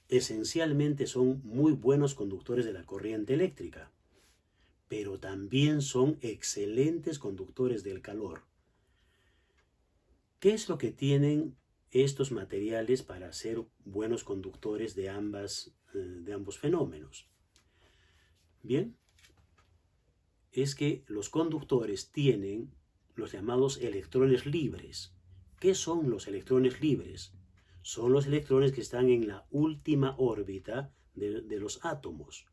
esencialmente son muy buenos conductores de la corriente eléctrica, pero también son excelentes conductores del calor. ¿Qué es lo que tienen estos materiales para ser buenos conductores de ambos fenómenos? Bien, es que los conductores tienen los llamados electrones libres. ¿Qué son los electrones libres? Son los electrones que están en la última órbita de los átomos.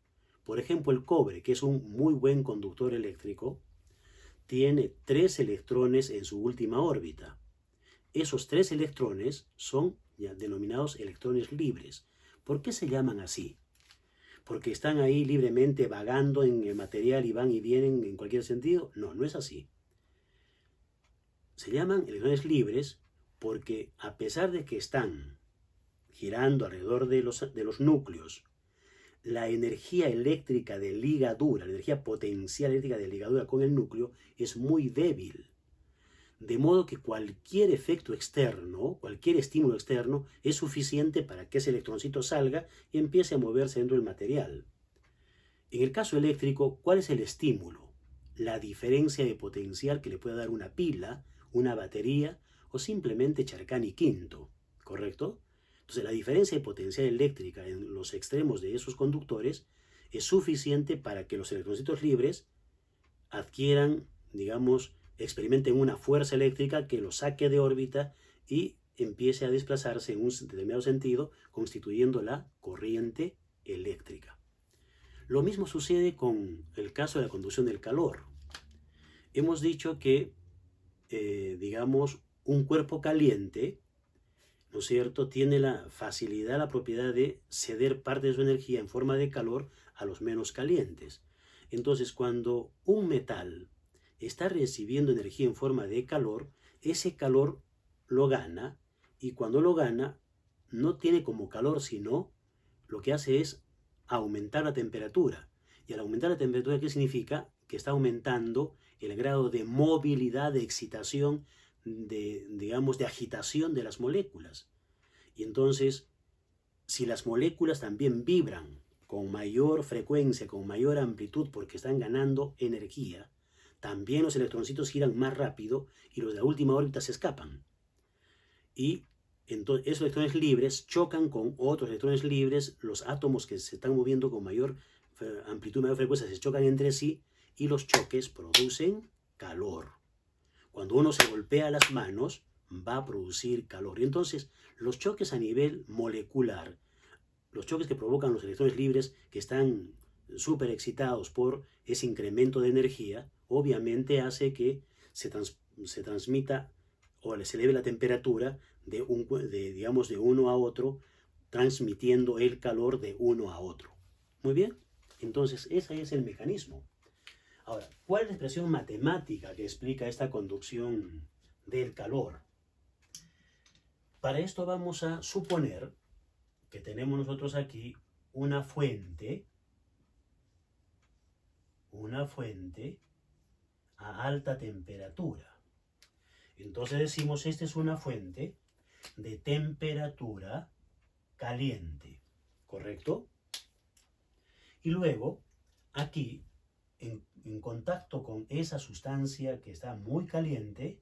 Por ejemplo, el cobre, que es un muy buen conductor eléctrico, tiene 3 electrones en su última órbita. Esos 3 electrones son ya denominados electrones libres. ¿Por qué se llaman así? ¿Porque están ahí libremente vagando en el material y van y vienen en cualquier sentido? No, no es así. Se llaman electrones libres porque, a pesar de que están girando alrededor de los núcleos, la energía eléctrica de ligadura, la energía potencial eléctrica de ligadura con el núcleo es muy débil. De modo que cualquier efecto externo, cualquier estímulo externo, es suficiente para que ese electroncito salga y empiece a moverse dentro del material. En el caso eléctrico, ¿cuál es el estímulo? La diferencia de potencial que le puede dar una pila, una batería o simplemente Charcani quinto, ¿correcto? Entonces la diferencia de potencial eléctrica en los extremos de esos conductores es suficiente para que los electroncitos libres adquieran, digamos, experimenten una fuerza eléctrica que los saque de órbita y empiece a desplazarse en un determinado sentido, constituyendo la corriente eléctrica. Lo mismo sucede con el caso de la conducción del calor. Hemos dicho que, digamos, un cuerpo caliente, ¿no es cierto?, tiene la facilidad, la propiedad de ceder parte de su energía en forma de calor a los menos calientes. Entonces, cuando un metal está recibiendo energía en forma de calor, ese calor lo gana, y cuando lo gana, no tiene como calor, sino lo que hace es aumentar la temperatura. Y al aumentar la temperatura, ¿qué significa? Que está aumentando el grado de movilidad, de excitación, digamos, de agitación de las moléculas. Y entonces, si las moléculas también vibran con mayor frecuencia, con mayor amplitud, porque están ganando energía, también los electroncitos giran más rápido y los de la última órbita se escapan. Y entonces esos electrones libres chocan con otros electrones libres, los átomos que se están moviendo con mayor amplitud, mayor frecuencia, se chocan entre sí y los choques producen calor. Cuando uno se golpea las manos, va a producir calor. Y entonces los choques a nivel molecular, los choques que provocan los electrones libres que están súper excitados por ese incremento de energía, obviamente hace que se transmita o se eleve la temperatura digamos, de uno a otro, transmitiendo el calor de uno a otro. Muy bien, entonces ese es el mecanismo. Ahora, ¿cuál es la expresión matemática que explica esta conducción del calor? Para esto vamos a suponer que tenemos nosotros aquí una fuente a alta temperatura. Entonces decimos, esta es una fuente de temperatura caliente, ¿correcto? Y luego, aquí, en contacto con esa sustancia que está muy caliente,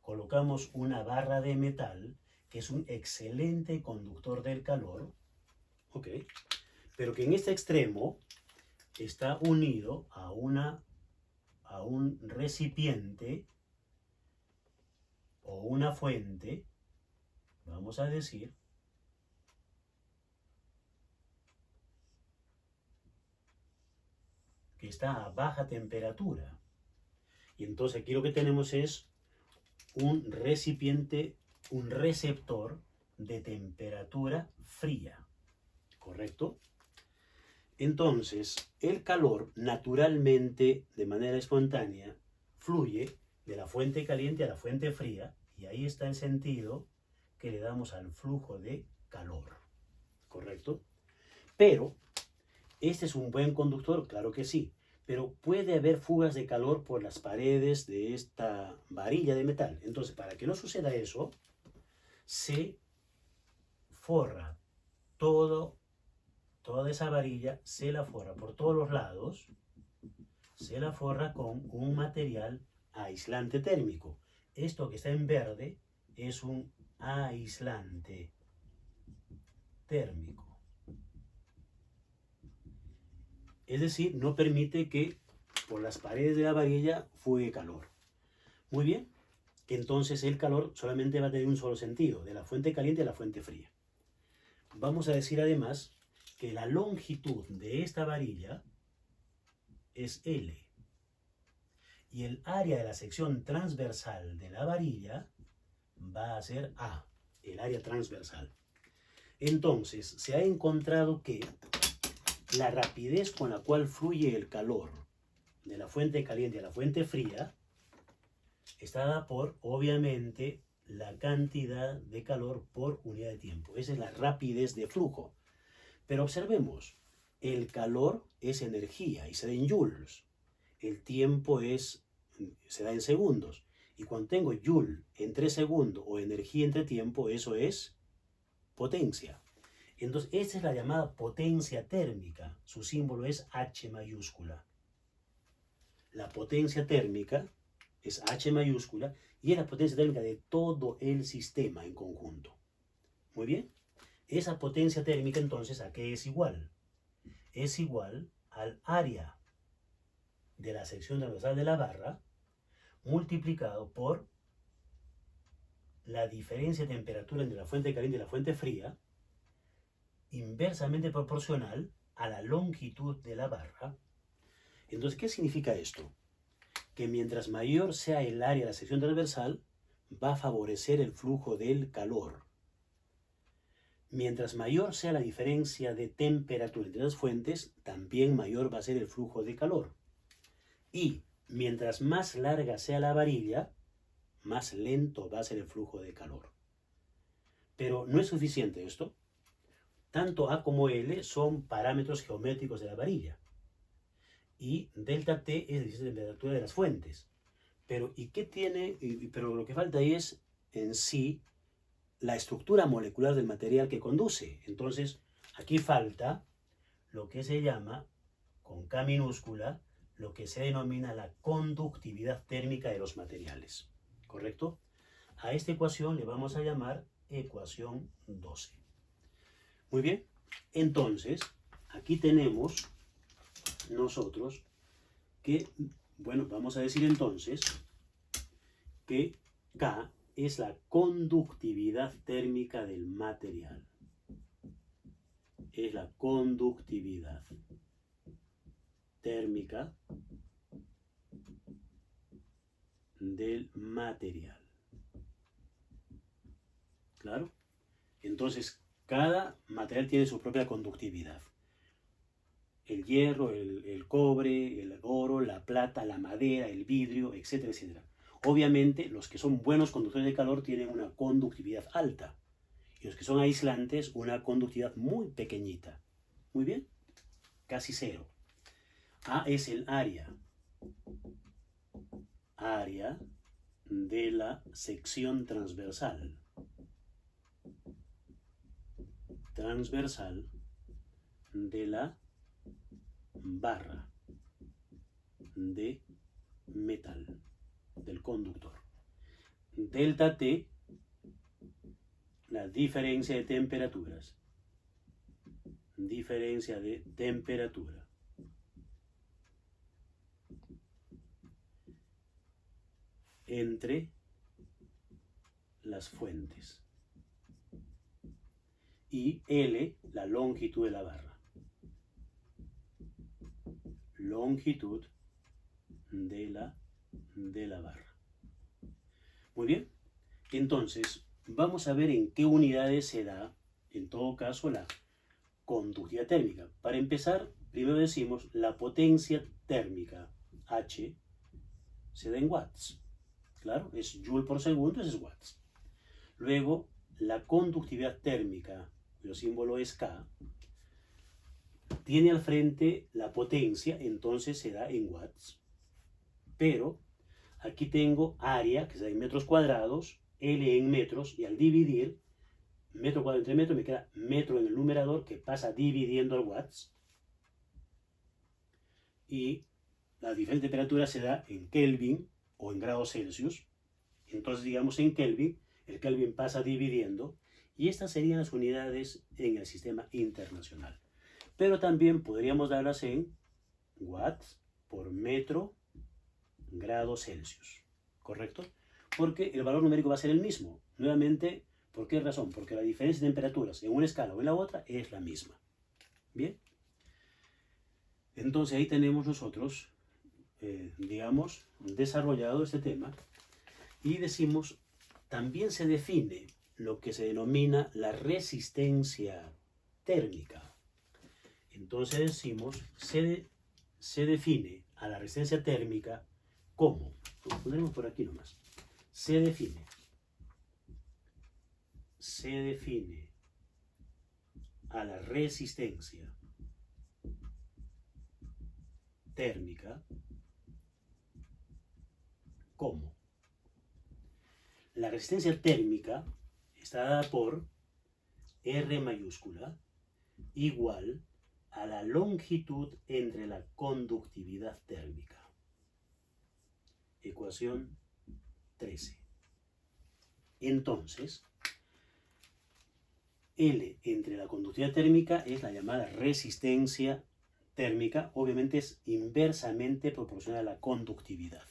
colocamos una barra de metal, que es un excelente conductor del calor, ¿ok? Pero que en este extremo está unido a un recipiente o una fuente, vamos a decir, que está a baja temperatura. Y entonces aquí lo que tenemos es un recipiente, un receptor de temperatura fría, ¿correcto? Entonces, el calor naturalmente, de manera espontánea, fluye de la fuente caliente a la fuente fría, y ahí está el sentido que le damos al flujo de calor, ¿correcto? Pero, ¿este es un buen conductor? Claro que sí, pero puede haber fugas de calor por las paredes de esta varilla de metal. Entonces, para que no suceda eso, se forra toda esa varilla, se la forra por todos los lados, se la forra con un material aislante térmico. Esto que está en verde es un aislante térmico. Es decir, no permite que por las paredes de la varilla fugue calor. Muy bien, entonces el calor solamente va a tener un solo sentido, de la fuente caliente a la fuente fría. Vamos a decir además que la longitud de esta varilla es L. Y el área de la sección transversal de la varilla va a ser A, el área transversal. Entonces, se ha encontrado que la rapidez con la cual fluye el calor de la fuente caliente a la fuente fría está dada por, obviamente, la cantidad de calor por unidad de tiempo. Esa es la rapidez de flujo. Pero observemos, el calor es energía y se da en joules. El tiempo se da en segundos. Y cuando tengo joule entre segundo o energía entre tiempo, eso es potencia. Entonces, esta es la llamada potencia térmica. Su símbolo es H mayúscula. La potencia térmica es H mayúscula y es la potencia térmica de todo el sistema en conjunto. Muy bien. Esa potencia térmica, entonces, ¿a qué es igual? Es igual al área de la sección transversal de la barra multiplicado por la diferencia de temperatura entre la fuente caliente y la fuente fría, inversamente proporcional a la longitud de la barra. Entonces, ¿qué significa esto? Que mientras mayor sea el área de la sección transversal, va a favorecer el flujo del calor. Mientras mayor sea la diferencia de temperatura entre las fuentes, también mayor va a ser el flujo de calor. Y mientras más larga sea la varilla, más lento va a ser el flujo de calor. Pero no es suficiente esto. Tanto A como L son parámetros geométricos de la varilla. Y delta T es la temperatura de las fuentes. Pero, ¿y qué tiene? Pero lo que falta ahí es en sí la estructura molecular del material que conduce. Entonces, aquí falta lo que se llama, con K minúscula, lo que se denomina la conductividad térmica de los materiales. ¿Correcto? A esta ecuación le vamos a llamar ecuación 12. Muy bien. Entonces, aquí tenemos nosotros que, bueno, vamos a decir entonces que K es la conductividad térmica del material. Es la conductividad térmica del material. ¿Claro? Entonces, cada material tiene su propia conductividad. El hierro, el cobre, el oro, la plata, la madera, el vidrio, etcétera, etcétera. Obviamente, los que son buenos conductores de calor tienen una conductividad alta. Y los que son aislantes, una conductividad muy pequeñita. Muy bien, casi cero. A es el área. Área de la sección transversal. Transversal de la barra de metal del conductor. Delta T, la diferencia de temperaturas. Diferencia de temperatura. Entre las fuentes. Y L, la longitud de la barra. Longitud de la barra. Muy bien. Entonces, vamos a ver en qué unidades se da, en todo caso, la conductividad térmica. Para empezar, primero decimos la potencia térmica, H, se da en watts. Claro, es joule por segundo, es watts. Luego, la conductividad térmica, cuyo símbolo es K, tiene al frente la potencia, entonces se da en watts. Pero aquí tengo área, que se da en metros cuadrados, L en metros, y al dividir, metro cuadrado entre metro, me queda metro en el numerador, que pasa dividiendo al watts. Y la diferencia de temperatura se da en Kelvin o en grados Celsius. Entonces, digamos en Kelvin, el Kelvin pasa dividiendo, y estas serían las unidades en el sistema internacional. Pero también podríamos darlas en watts por metro grados Celsius, ¿correcto? Porque el valor numérico va a ser el mismo. Nuevamente, ¿por qué razón? Porque la diferencia de temperaturas en una escala o en la otra es la misma. Bien. Entonces ahí tenemos nosotros, digamos, desarrollado este tema y decimos, también se define lo que se denomina la resistencia térmica. Entonces decimos, se define a la resistencia térmica como, lo pondremos por aquí nomás, se define a la resistencia térmica como la resistencia térmica está dada por R mayúscula igual a la longitud entre la conductividad térmica. Ecuación 13. Entonces, L entre la conductividad térmica es la llamada resistencia térmica, obviamente es inversamente proporcional a la conductividad.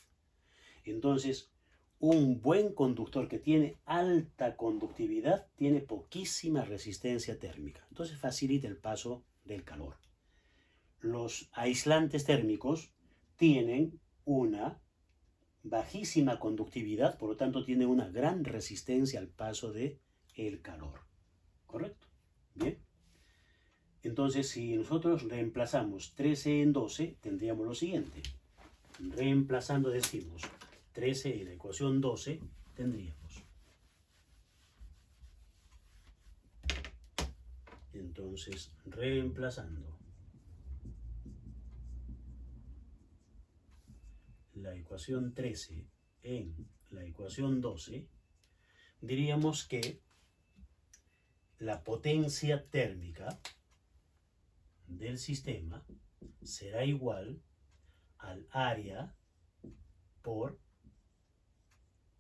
Entonces, un buen conductor que tiene alta conductividad tiene poquísima resistencia térmica. Entonces facilita el paso del calor. Los aislantes térmicos tienen una bajísima conductividad, por lo tanto tienen una gran resistencia al paso del calor. ¿Correcto? Bien. Entonces, si nosotros reemplazamos 13 en 12, tendríamos lo siguiente. Reemplazando, decimos 13 en la ecuación 12, tendríamos. Entonces, reemplazando la ecuación 13 en la ecuación 12, diríamos que la potencia térmica del sistema será igual al área por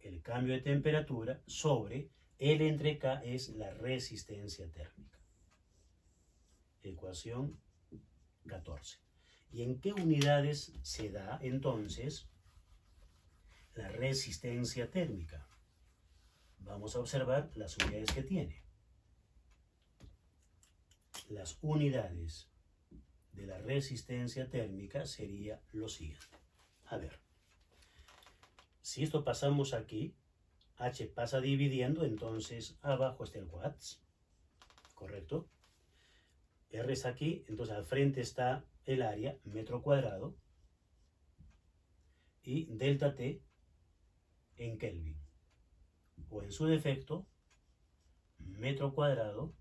el cambio de temperatura sobre L entre K es la resistencia térmica. Ecuación 14. ¿Y en qué unidades se da entonces la resistencia térmica? Vamos a observar las unidades que tiene. Las unidades de la resistencia térmica sería lo siguiente. A ver, si esto pasamos aquí H pasa dividiendo, entonces abajo está el watts, ¿correcto? R está aquí, entonces al frente está el área, metro cuadrado, y delta T en Kelvin, o en su defecto, metro cuadrado,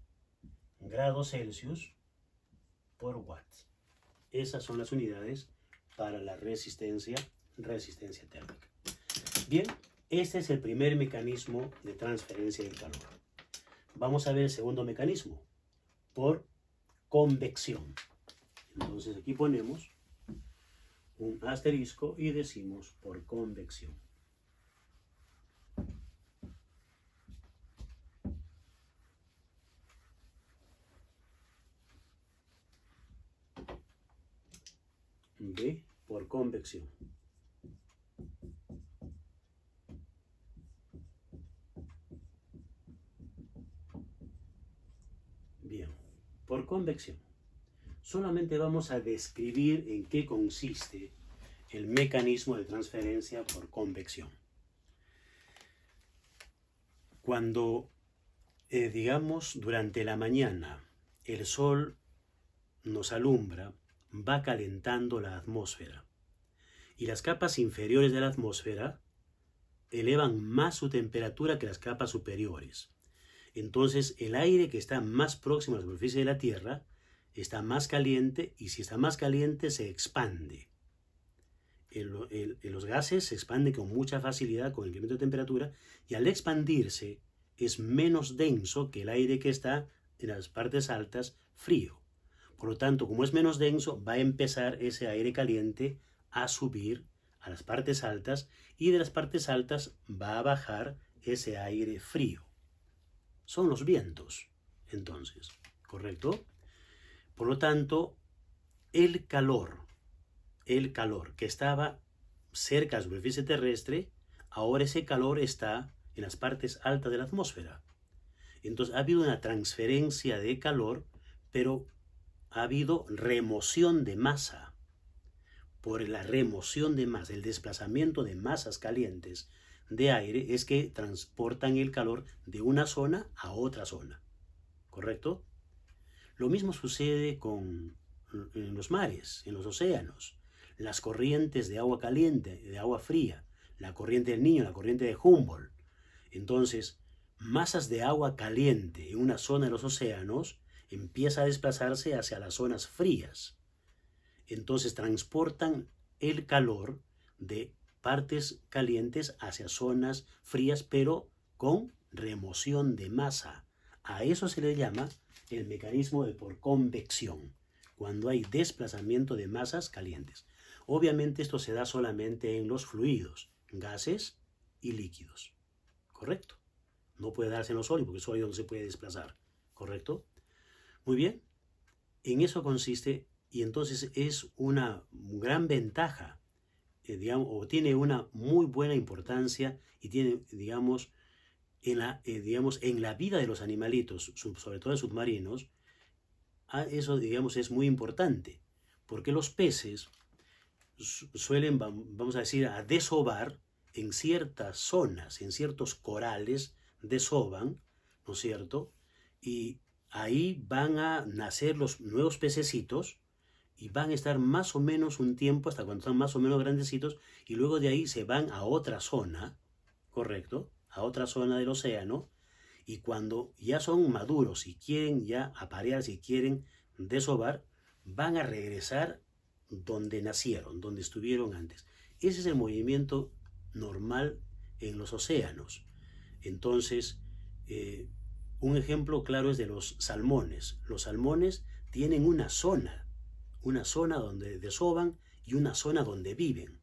grados Celsius por watts. Esas son las unidades para la resistencia térmica. Bien, este es el primer mecanismo de transferencia del calor. Vamos a ver el segundo mecanismo, por convección. Entonces aquí ponemos un asterisco y decimos por convección. B por convección. Bien, por convección. Solamente vamos a describir en qué consiste el mecanismo de transferencia por convección. Cuando, digamos, durante la mañana el sol nos alumbra, va calentando la atmósfera y las capas inferiores de la atmósfera elevan más su temperatura que las capas superiores. Entonces el aire que está más próximo a la superficie de la Tierra está más caliente, y si está más caliente se expande. Los gases se expanden con mucha facilidad con el incremento de temperatura, y al expandirse es menos denso que el aire que está en las partes altas frío. Por lo tanto, como es menos denso, va a empezar ese aire caliente a subir a las partes altas, y de las partes altas va a bajar ese aire frío. Son los vientos, entonces, ¿correcto? Por lo tanto, el calor que estaba cerca de la superficie terrestre, ahora ese calor está en las partes altas de la atmósfera. Entonces ha habido una transferencia de calor, pero ha habido remoción de masa. Por la remoción de masa, el desplazamiento de masas calientes de aire, es que transportan el calor de una zona a otra zona, ¿correcto? Lo mismo sucede en los mares, en los océanos. Las corrientes de agua caliente, de agua fría, la corriente del Niño, la corriente de Humboldt. Entonces, masas de agua caliente en una zona de los océanos empieza a desplazarse hacia las zonas frías. Entonces transportan el calor de partes calientes hacia zonas frías, pero con remoción de masa. A eso se le llama el mecanismo de por convección, cuando hay desplazamiento de masas calientes. Obviamente esto se da solamente en los fluidos, gases y líquidos, ¿correcto? No puede darse en los sólidos, porque el sólido no se puede desplazar, ¿correcto? Muy bien, en eso consiste, y entonces es una gran ventaja, digamos, o tiene una muy buena importancia, y tiene, digamos, en la vida de los animalitos, sobre todo de submarinos. Eso, digamos, es muy importante, porque los peces suelen, vamos a decir, a desovar en ciertas zonas, en ciertos corales desovan, ¿no es cierto? Y ahí van a nacer los nuevos pececitos, y van a estar más o menos un tiempo hasta cuando están más o menos grandecitos, y luego de ahí se van a otra zona, ¿correcto? A otra zona del océano, y cuando ya son maduros y quieren ya aparear, si quieren desovar, van a regresar donde nacieron, donde estuvieron antes. Ese es el movimiento normal en los océanos. Entonces, un ejemplo claro es de los salmones. Los salmones tienen una zona donde desovan y una zona donde viven.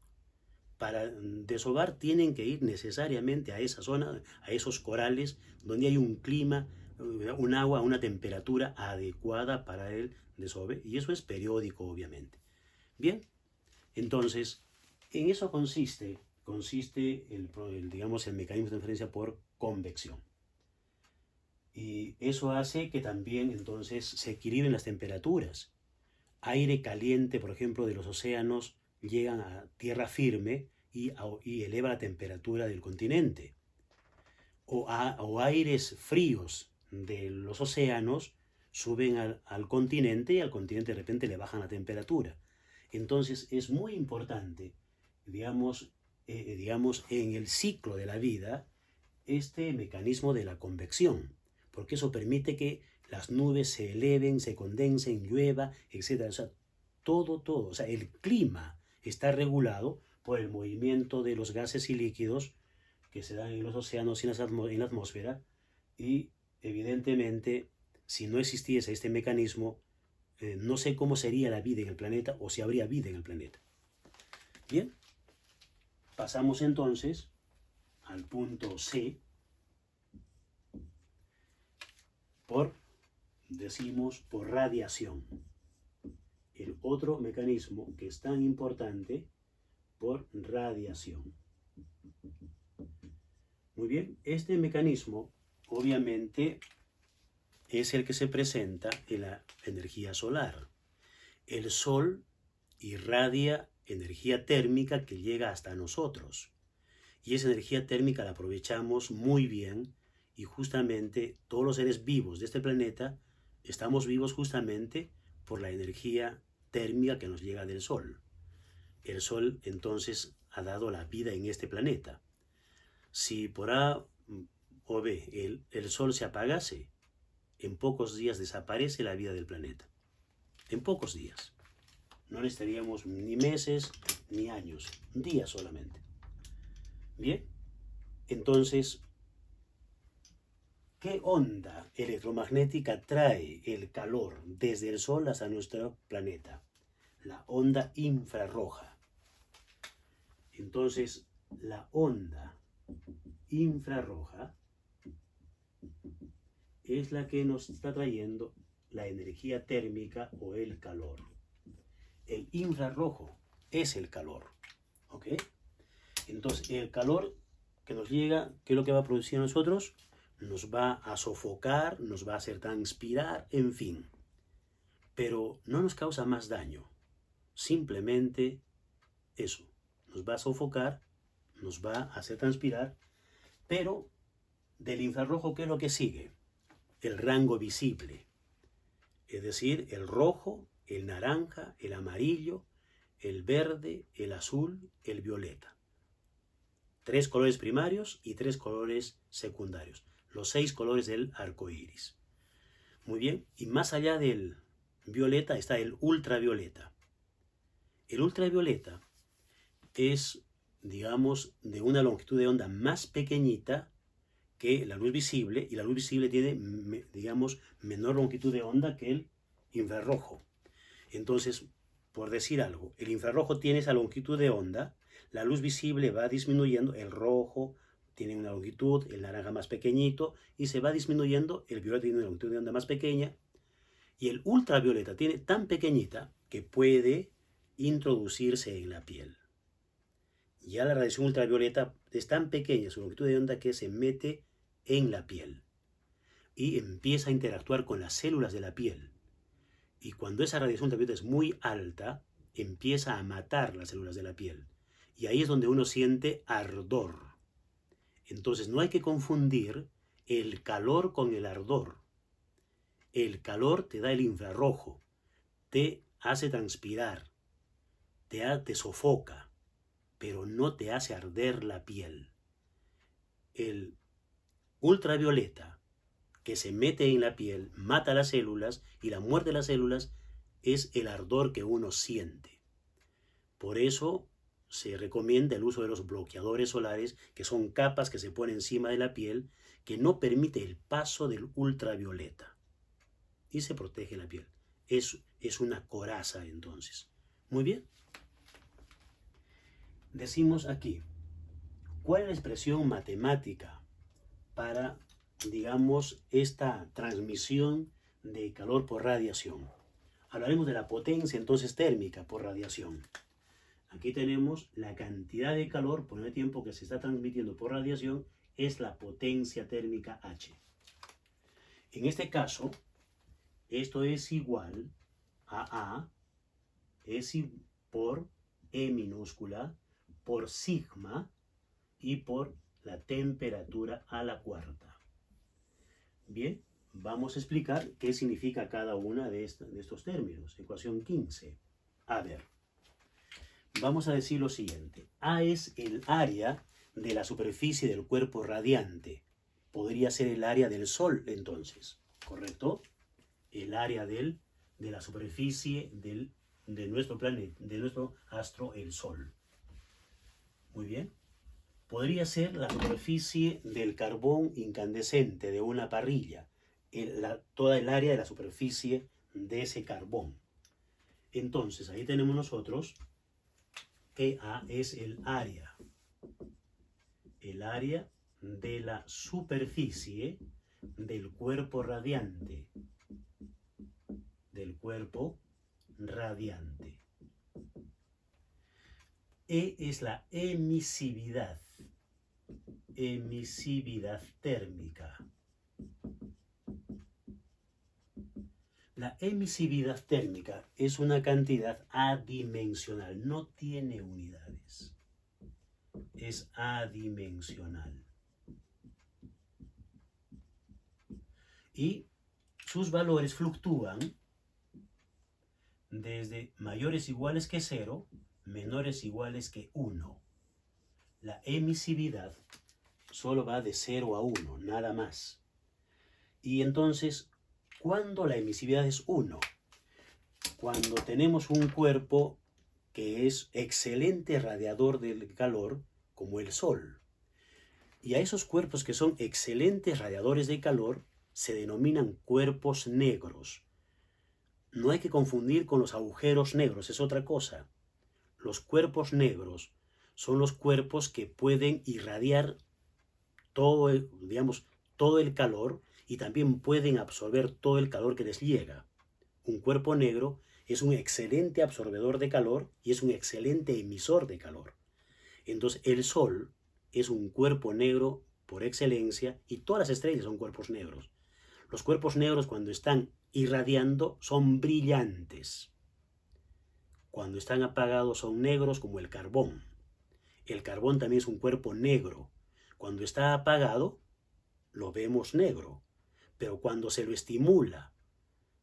Para desovar tienen que ir necesariamente a esa zona, a esos corales donde hay un clima, un agua, una temperatura adecuada para el desove, y eso es periódico, obviamente. Bien, entonces, en eso consiste digamos, el mecanismo de transferencia por convección. Y eso hace que también entonces se equilibren las temperaturas. Aire caliente, por ejemplo, de los océanos llegan a tierra firme y eleva la temperatura del continente. o aires fríos de los océanos suben al continente y al continente de repente le bajan la temperatura. Entonces es muy importante, digamos, en el ciclo de la vida, este mecanismo de la convección, porque eso permite que las nubes se eleven, se condensen, llueva, etc. O sea, todo, o sea, el clima está regulado por el movimiento de los gases y líquidos que se dan en los océanos y en la atmósfera, y evidentemente, si no existiese este mecanismo, no sé cómo sería la vida en el planeta o si habría vida en el planeta. Bien, pasamos entonces al punto C, por radiación. El otro mecanismo que es tan importante, por radiación. Muy bien, este mecanismo obviamente es el que se presenta en la energía solar. El Sol irradia energía térmica que llega hasta nosotros. Y esa energía térmica la aprovechamos muy bien, y justamente todos los seres vivos de este planeta estamos vivos justamente por la energía térmica que nos llega del Sol. El Sol entonces ha dado la vida en este planeta. Si por A o B el Sol se apagase, en pocos días desaparece la vida del planeta. En pocos días. No necesitaríamos ni meses ni años, días solamente. Bien, entonces, ¿qué onda electromagnética trae el calor desde el Sol hasta nuestro planeta? La onda infrarroja. Entonces, la onda infrarroja es la que nos está trayendo la energía térmica o el calor. El infrarrojo es el calor, ¿ok? Entonces, el calor que nos llega, ¿qué es lo que va a producir a nosotros? Nos va a sofocar, nos va a hacer transpirar, en fin. Pero no nos causa más daño. Simplemente eso. Nos va a sofocar, nos va a hacer transpirar, pero del infrarrojo, ¿qué es lo que sigue? El rango visible. Es decir, el rojo, el naranja, el amarillo, el verde, el azul, el violeta. 3 colores primarios y 3 colores secundarios. Los 6 colores del arco iris. Muy bien, y más allá del violeta está el ultravioleta. El ultravioleta es, digamos, de una longitud de onda más pequeñita que la luz visible, y la luz visible tiene, digamos, menor longitud de onda que el infrarrojo. Entonces, por decir algo, el infrarrojo tiene esa longitud de onda, la luz visible va disminuyendo, el rojo tiene una longitud, el naranja más pequeñito, y se va disminuyendo, el violeta tiene una longitud de onda más pequeña, y el ultravioleta tiene tan pequeñita que puede introducirse en la piel. Ya la radiación ultravioleta es tan pequeña su longitud de onda que se mete en la piel y empieza a interactuar con las células de la piel. Y cuando esa radiación ultravioleta es muy alta, empieza a matar las células de la piel. Y ahí es donde uno siente ardor. Entonces no hay que confundir el calor con el ardor. El calor te da el infrarrojo, te hace transpirar, te sofoca, pero no te hace arder la piel. El ultravioleta, que se mete en la piel, mata las células, y la muerte de las células es el ardor que uno siente. Por eso se recomienda el uso de los bloqueadores solares, que son capas que se ponen encima de la piel, que no permite el paso del ultravioleta. Y se protege la piel. Es una coraza entonces. Muy bien. Decimos aquí, ¿cuál es la expresión matemática para, digamos, esta transmisión de calor por radiación? Hablaremos de la potencia entonces térmica por radiación. Aquí tenemos la cantidad de calor por el tiempo que se está transmitiendo por radiación, es la potencia térmica H. En este caso, esto es igual a A por E minúscula por sigma y por la temperatura a la cuarta. Bien, vamos a explicar qué significa cada una de estos términos. Ecuación 15. A ver, vamos a decir lo siguiente. A es el área de la superficie del cuerpo radiante. Podría ser el área del Sol, entonces, ¿correcto? El área de la superficie de nuestro planeta, de nuestro astro, el Sol. Muy bien. Podría ser la superficie del carbón incandescente de una parrilla, toda el área de la superficie de ese carbón. Entonces, ahí tenemos nosotros que A es el área de la superficie del cuerpo radiante, E es la emisividad térmica. La emisividad térmica es una cantidad adimensional, no tiene unidades. Es adimensional. Y sus valores fluctúan desde mayores iguales que 0, menores iguales que 1. La emisividad solo va de 0 a 1, nada más. Y entonces, ¿cuándo la emisividad es 1? Cuando tenemos un cuerpo que es excelente radiador del calor, como el Sol. Y a esos cuerpos que son excelentes radiadores de calor se denominan cuerpos negros. No hay que confundir con los agujeros negros, es otra cosa. Los cuerpos negros son los cuerpos que pueden irradiar todo el calor y también pueden absorber todo el calor que les llega. Un cuerpo negro es un excelente absorbedor de calor y es un excelente emisor de calor. Entonces el Sol es un cuerpo negro por excelencia y todas las estrellas son cuerpos negros. Los cuerpos negros cuando están irradiando son brillantes. Cuando están apagados son negros como el carbón. El carbón también es un cuerpo negro. Cuando está apagado lo vemos negro. Pero cuando se lo estimula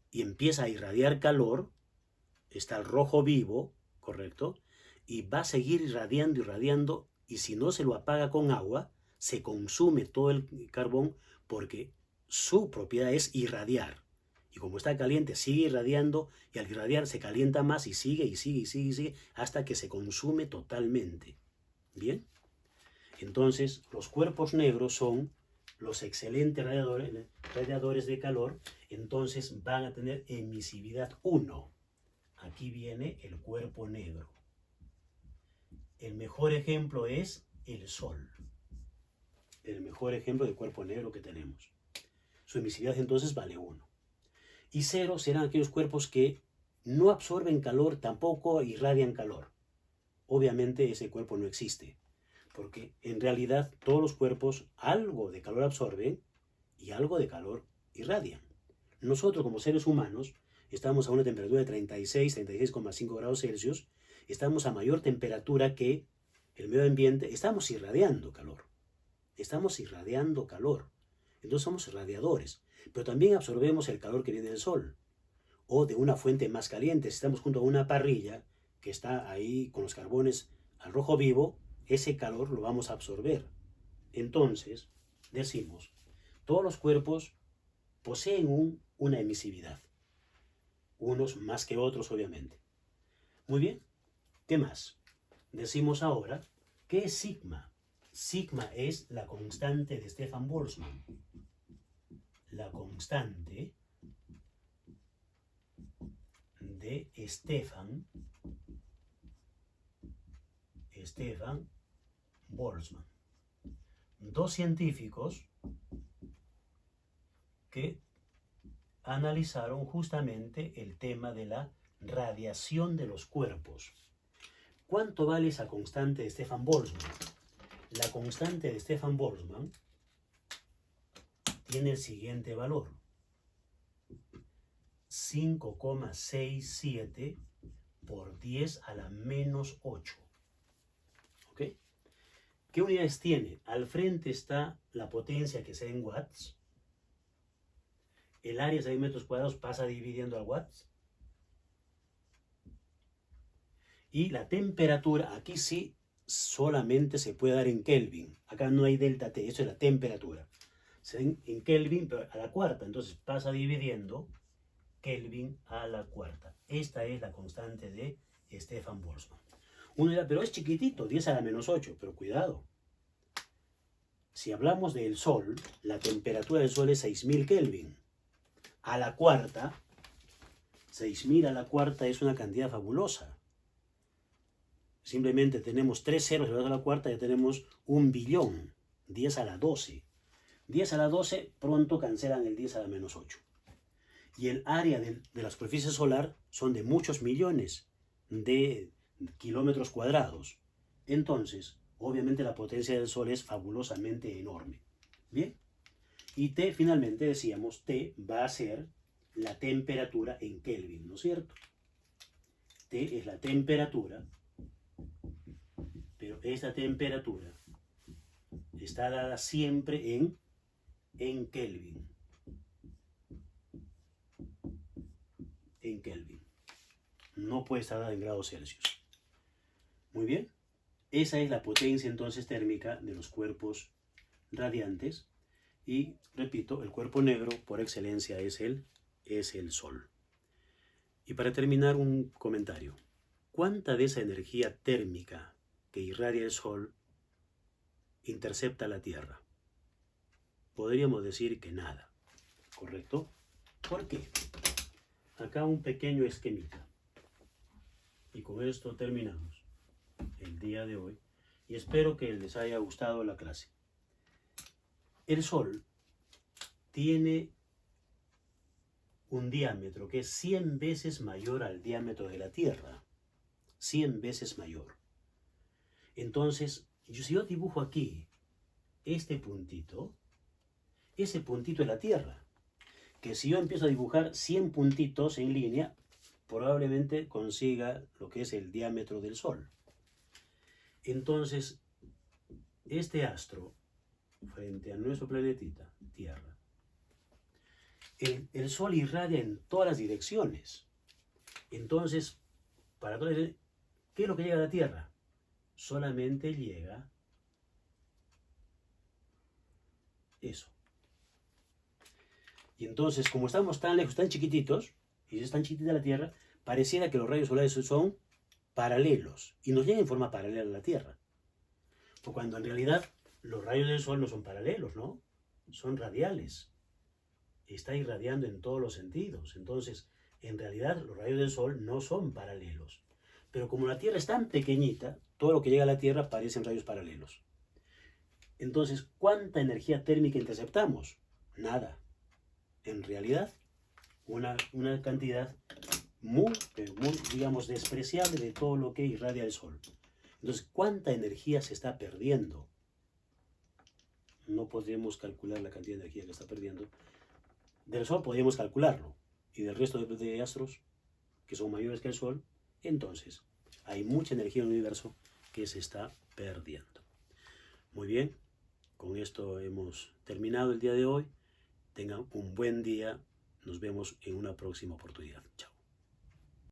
y empieza a irradiar calor, está el rojo vivo, ¿correcto? Y va a seguir irradiando, y si no se lo apaga con agua, se consume todo el carbón porque su propiedad es irradiar. Y como está caliente, sigue irradiando, y al irradiar se calienta más y sigue hasta que se consume totalmente. ¿Bien? Entonces, los cuerpos negros son los excelentes radiadores de calor, entonces van a tener emisividad 1. Aquí viene el cuerpo negro. El mejor ejemplo es el Sol. El mejor ejemplo de cuerpo negro que tenemos. Su emisividad entonces vale 1. Y 0 serán aquellos cuerpos que no absorben calor, tampoco irradian calor. Obviamente ese cuerpo no existe, porque en realidad todos los cuerpos algo de calor absorben y algo de calor irradian. Nosotros como seres humanos estamos a una temperatura de 36,5 grados Celsius, estamos a mayor temperatura que el medio ambiente, estamos irradiando calor. Entonces somos radiadores, pero también absorbemos el calor que viene del Sol o de una fuente más caliente. Si estamos junto a una parrilla que está ahí con los carbones al rojo vivo, ese calor lo vamos a absorber. Entonces, decimos, todos los cuerpos poseen una emisividad. Unos más que otros, obviamente. Muy bien. ¿Qué más? Decimos ahora, ¿qué es sigma? Sigma es la constante de Stefan Boltzmann. La constante de Stefan Boltzmann. Dos científicos que analizaron justamente el tema de la radiación de los cuerpos. ¿Cuánto vale esa constante de Stefan Boltzmann? La constante de Stefan Boltzmann tiene el siguiente valor: 5,67 por 10 a la menos 8. ¿Ok? ¿Qué unidades tiene? Al frente está la potencia que sea en watts. El área de 6 metros cuadrados pasa dividiendo a watts. Y la temperatura, aquí sí solamente se puede dar en Kelvin. Acá no hay delta T, eso es la temperatura. Se da en Kelvin, pero a la cuarta. Entonces pasa dividiendo Kelvin a la cuarta. Esta es la constante de Stefan Boltzmann. Uno dirá, pero es chiquitito, 10 a la menos 8. Pero cuidado. Si hablamos del Sol, la temperatura del Sol es 6000 Kelvin. A la cuarta, 6000 a la cuarta es una cantidad fabulosa. Simplemente tenemos 3 ceros elevados a la cuarta, ya tenemos 1 billón. 10 a la 12. 10 a la 12 pronto cancelan el 10 a la menos 8. Y el área de la superficie solar son de muchos millones de kilómetros cuadrados. Entonces, obviamente la potencia del Sol es fabulosamente enorme. ¿Bien? Y T, finalmente decíamos, T va a ser la temperatura en Kelvin, ¿no es cierto? T es la temperatura, pero esta temperatura está dada siempre en Kelvin. En Kelvin. No puede estar dada en grados Celsius. Muy bien. Esa es la potencia entonces térmica de los cuerpos radiantes. Y, repito, el cuerpo negro por excelencia es el Sol. Y para terminar, un comentario. ¿Cuánta de esa energía térmica que irradia el Sol intercepta la Tierra? Podríamos decir que nada, ¿correcto? ¿Por qué? Acá un pequeño esquemita. Y con esto terminamos el día de hoy. Y espero que les haya gustado la clase. El Sol tiene un diámetro que es 100 veces mayor al diámetro de la Tierra. 100 veces mayor. Entonces, si yo dibujo aquí este puntito, ese puntito es la Tierra. Que si yo empiezo a dibujar 100 puntitos en línea, probablemente consiga lo que es el diámetro del Sol. Entonces, este astro, frente a nuestro planetita, Tierra, el Sol irradia en todas las direcciones. Entonces, para todas, ¿qué es lo que llega a la Tierra? Solamente llega eso. Y entonces, como estamos tan lejos, tan chiquititos, y es tan chiquitita la Tierra, pareciera que los rayos solares son paralelos, y nos llegan en forma paralela a la Tierra. Pues cuando en realidad los rayos del Sol no son paralelos, ¿no? Son radiales. Está irradiando en todos los sentidos. Entonces, en realidad los rayos del Sol no son paralelos. Pero como la Tierra es tan pequeñita, todo lo que llega a la Tierra parecen rayos paralelos. Entonces, ¿cuánta energía térmica interceptamos? Nada. En realidad, una cantidad muy, digamos, despreciable de todo lo que irradia el Sol. Entonces, ¿cuánta energía se está perdiendo? No podemos calcular la cantidad de energía que está perdiendo. Del Sol podríamos calcularlo. Y del resto de astros, que son mayores que el Sol, entonces hay mucha energía en el universo que se está perdiendo. Muy bien, con esto hemos terminado el día de hoy. Tengan un buen día. Nos vemos en una próxima oportunidad. Chao.